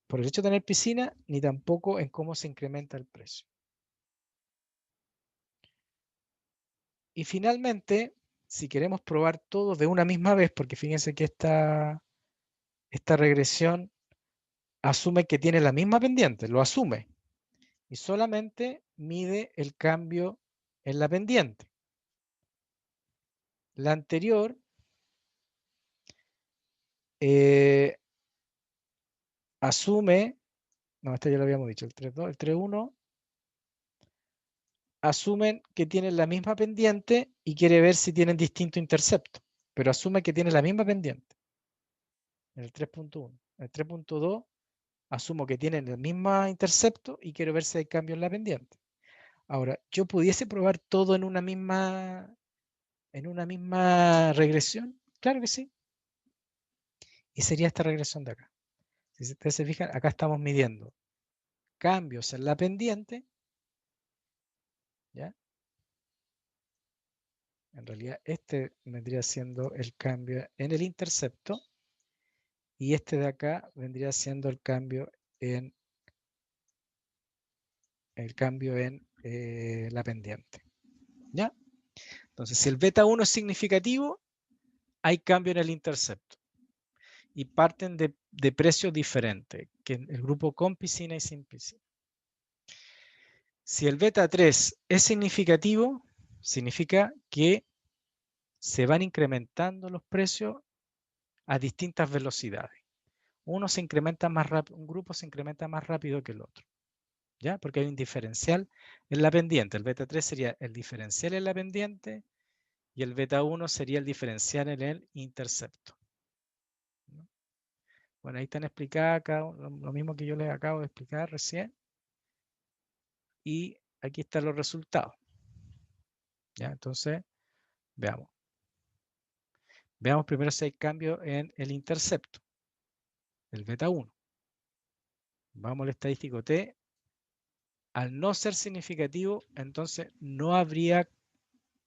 por el hecho de tener piscina, ni tampoco en cómo se incrementa el precio. Y finalmente, si queremos probar todo de una misma vez, porque fíjense que esta regresión asume que tiene la misma pendiente, lo asume, y solamente mide el cambio en la pendiente. La anterior asume, no, este ya lo habíamos dicho, el 3.2, el 3.1, asumen que tienen la misma pendiente y quiere ver si tienen distinto intercepto, pero asume que tienen la misma pendiente. En el 3.1. En el 3.2 asumo que tienen el mismo intercepto y quiero ver si hay cambio en la pendiente. Ahora, ¿yo pudiese probar todo en una misma regresión? Claro que sí. Y sería esta regresión de acá. Si ustedes se fijan, acá estamos midiendo cambios en la pendiente. ¿Ya? En realidad, este vendría siendo el cambio en el intercepto. Y este de acá vendría siendo el cambio en la pendiente. ¿Ya? Entonces, si el beta 1 es significativo, hay cambio en el intercepto. Y parten de precios diferentes, que el grupo con piscina y sin piscina. Si el beta 3 es significativo, significa que se van incrementando los precios a distintas velocidades. Uno se incrementa más rápido, un grupo se incrementa más rápido que el otro. ¿Ya? Porque hay un diferencial en la pendiente. El beta 3 sería el diferencial en la pendiente y el beta 1 sería el diferencial en el intercepto. ¿No? Bueno, ahí están explicadas acá lo mismo que yo les acabo de explicar recién. Y aquí están los resultados. ¿Ya? Entonces, veamos. Veamos primero si hay cambio en el intercepto, el beta 1. Vamos al estadístico T. Al no ser significativo, entonces no habría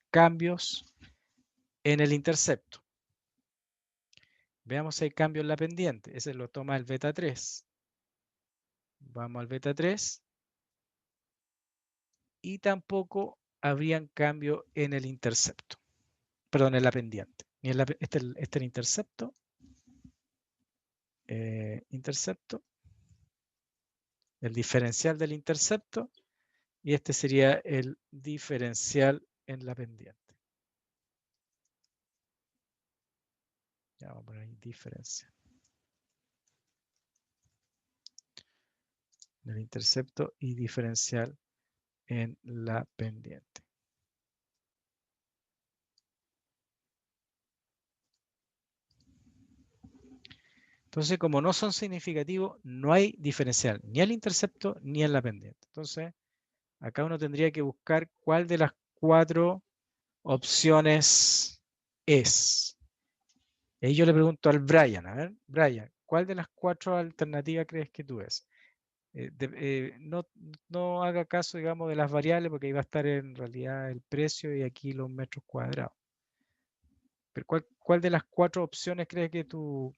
cambios en el intercepto. Veamos si hay cambio en la pendiente. Ese lo toma el beta 3. Vamos al beta 3. y tampoco habrían cambio en el intercepto. Perdón, en la pendiente. Ni en la, este es el intercepto. Intercepto. El diferencial del intercepto. Y este sería el diferencial en la pendiente. Ya vamos a poner ahí diferencial. El intercepto y diferencial en la pendiente. Entonces, como no son significativos, no hay diferencial ni al intercepto ni en la pendiente. Entonces, acá uno tendría que buscar cuál de las 4 opciones es. Y ahí yo le pregunto al Brian, a ver, Brian, ¿cuál de las 4 alternativas crees que tú es? No haga caso, digamos, de las variables, porque ahí va a estar en realidad el precio y aquí los metros cuadrados. Pero ¿cuál de las 4 opciones crees que tú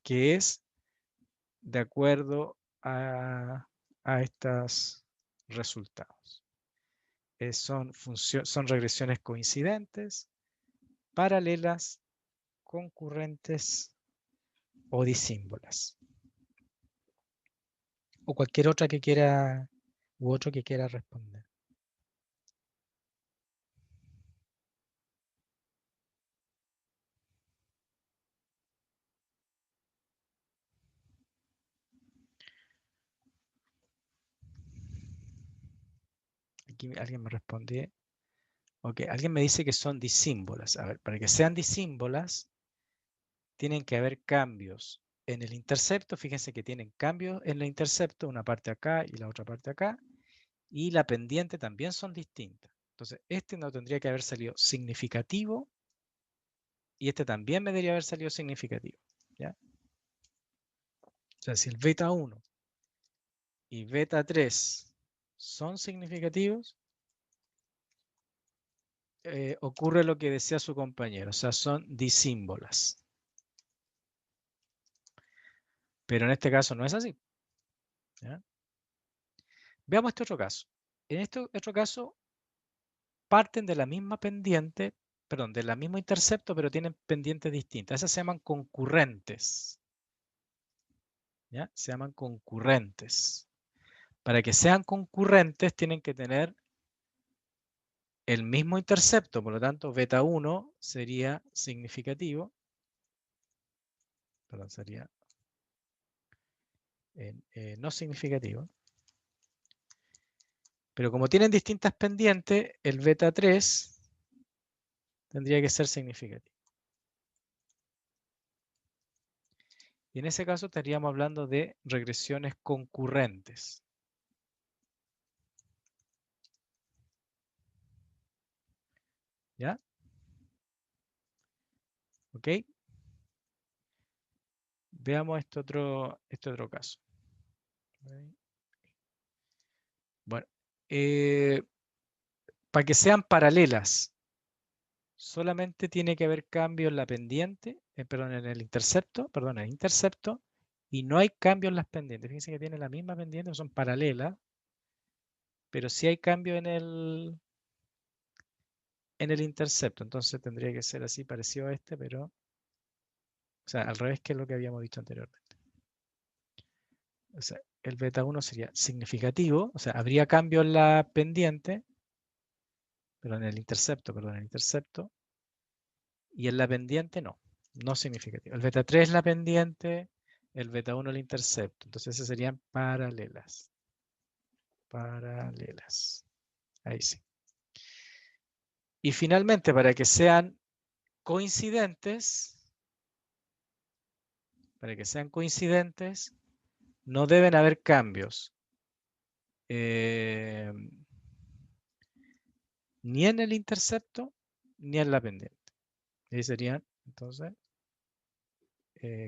que es de acuerdo a estos resultados? Son regresiones coincidentes, paralelas, concurrentes o disímbolas. O cualquier otra que quiera u otro que quiera responder. Aquí alguien me respondió. Ok, alguien me dice que son disímbolas. A ver, para que sean disímbolas, tienen que haber cambios en el intercepto. Fíjense que tienen cambios en el intercepto, una parte acá y la otra parte acá. Y la pendiente también son distintas. Entonces, este no tendría que haber salido significativo y este también me debería haber salido significativo. ¿Ya? O sea, si el beta 1 y beta 3 son significativos, ocurre lo que decía su compañero, o sea, son disímbolas. Pero en este caso no es así. ¿Ya? Veamos este otro caso. En este otro caso, parten de la misma pendiente, perdón, del mismo intercepto, pero tienen pendientes distintas. Esas se llaman concurrentes. ¿Ya? Se llaman concurrentes. Para que sean concurrentes tienen que tener el mismo intercepto, por lo tanto, beta 1 sería significativo. Perdón, sería no significativo. Pero como tienen distintas pendientes, el beta 3 tendría que ser significativo. Y en ese caso estaríamos hablando de regresiones concurrentes. ¿Ya? ¿Ok? Veamos este otro caso. Bueno, para que sean paralelas, solamente tiene que haber cambio en la pendiente, perdón, en el intercepto, y no hay cambio en las pendientes. Fíjense que tienen la misma pendiente, son paralelas, pero sí hay cambio en el intercepto. Entonces tendría que ser así, parecido a este, pero, o sea, al revés que lo que habíamos dicho anteriormente. O sea, el beta 1 sería significativo, o sea, habría cambio en la pendiente, pero en el intercepto, y en la pendiente no significativo. El beta 3 es la pendiente, el beta 1 el intercepto. Entonces esas serían paralelas. Paralelas. Ahí sí. Y finalmente, para que sean coincidentes, no deben haber cambios. Ni en el intercepto, ni en la pendiente. Ahí serían, entonces,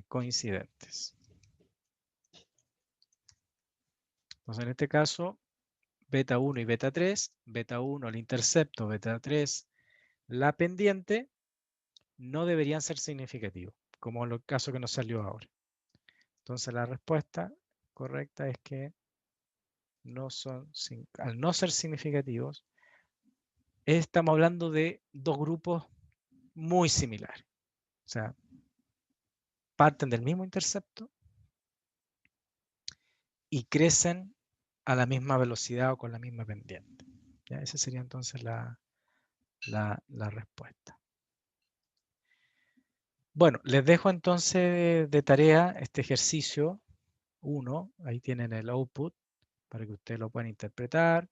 coincidentes. Entonces, en este caso, beta 1 y beta 3, beta 1 el intercepto, beta 3 la pendiente, no deberían ser significativos, como el caso que nos salió ahora. Entonces, la respuesta correcta es que al no ser significativos, estamos hablando de dos grupos muy similares. O sea, parten del mismo intercepto y crecen a la misma velocidad o con la misma pendiente. ¿Ya? Esa sería entonces la respuesta. Bueno, les dejo entonces de tarea este ejercicio 1. Ahí tienen el output para que ustedes lo puedan interpretar.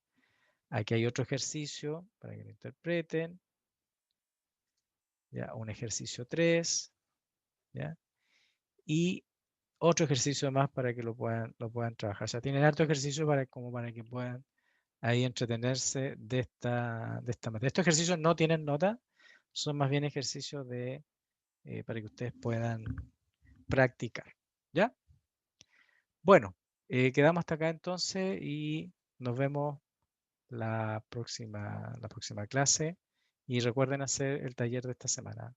Aquí hay otro ejercicio para que lo interpreten. ¿Ya? Un ejercicio 3. ¿Ya? Y otro ejercicio más para que lo puedan trabajar. O sea, tienen harto ejercicio como para que puedan ahí entretenerse de esta materia. Estos ejercicios no tienen nota, son más bien ejercicios para que ustedes puedan practicar. ¿Ya? Bueno, quedamos hasta acá entonces y nos vemos la próxima clase. Y recuerden hacer el taller de esta semana.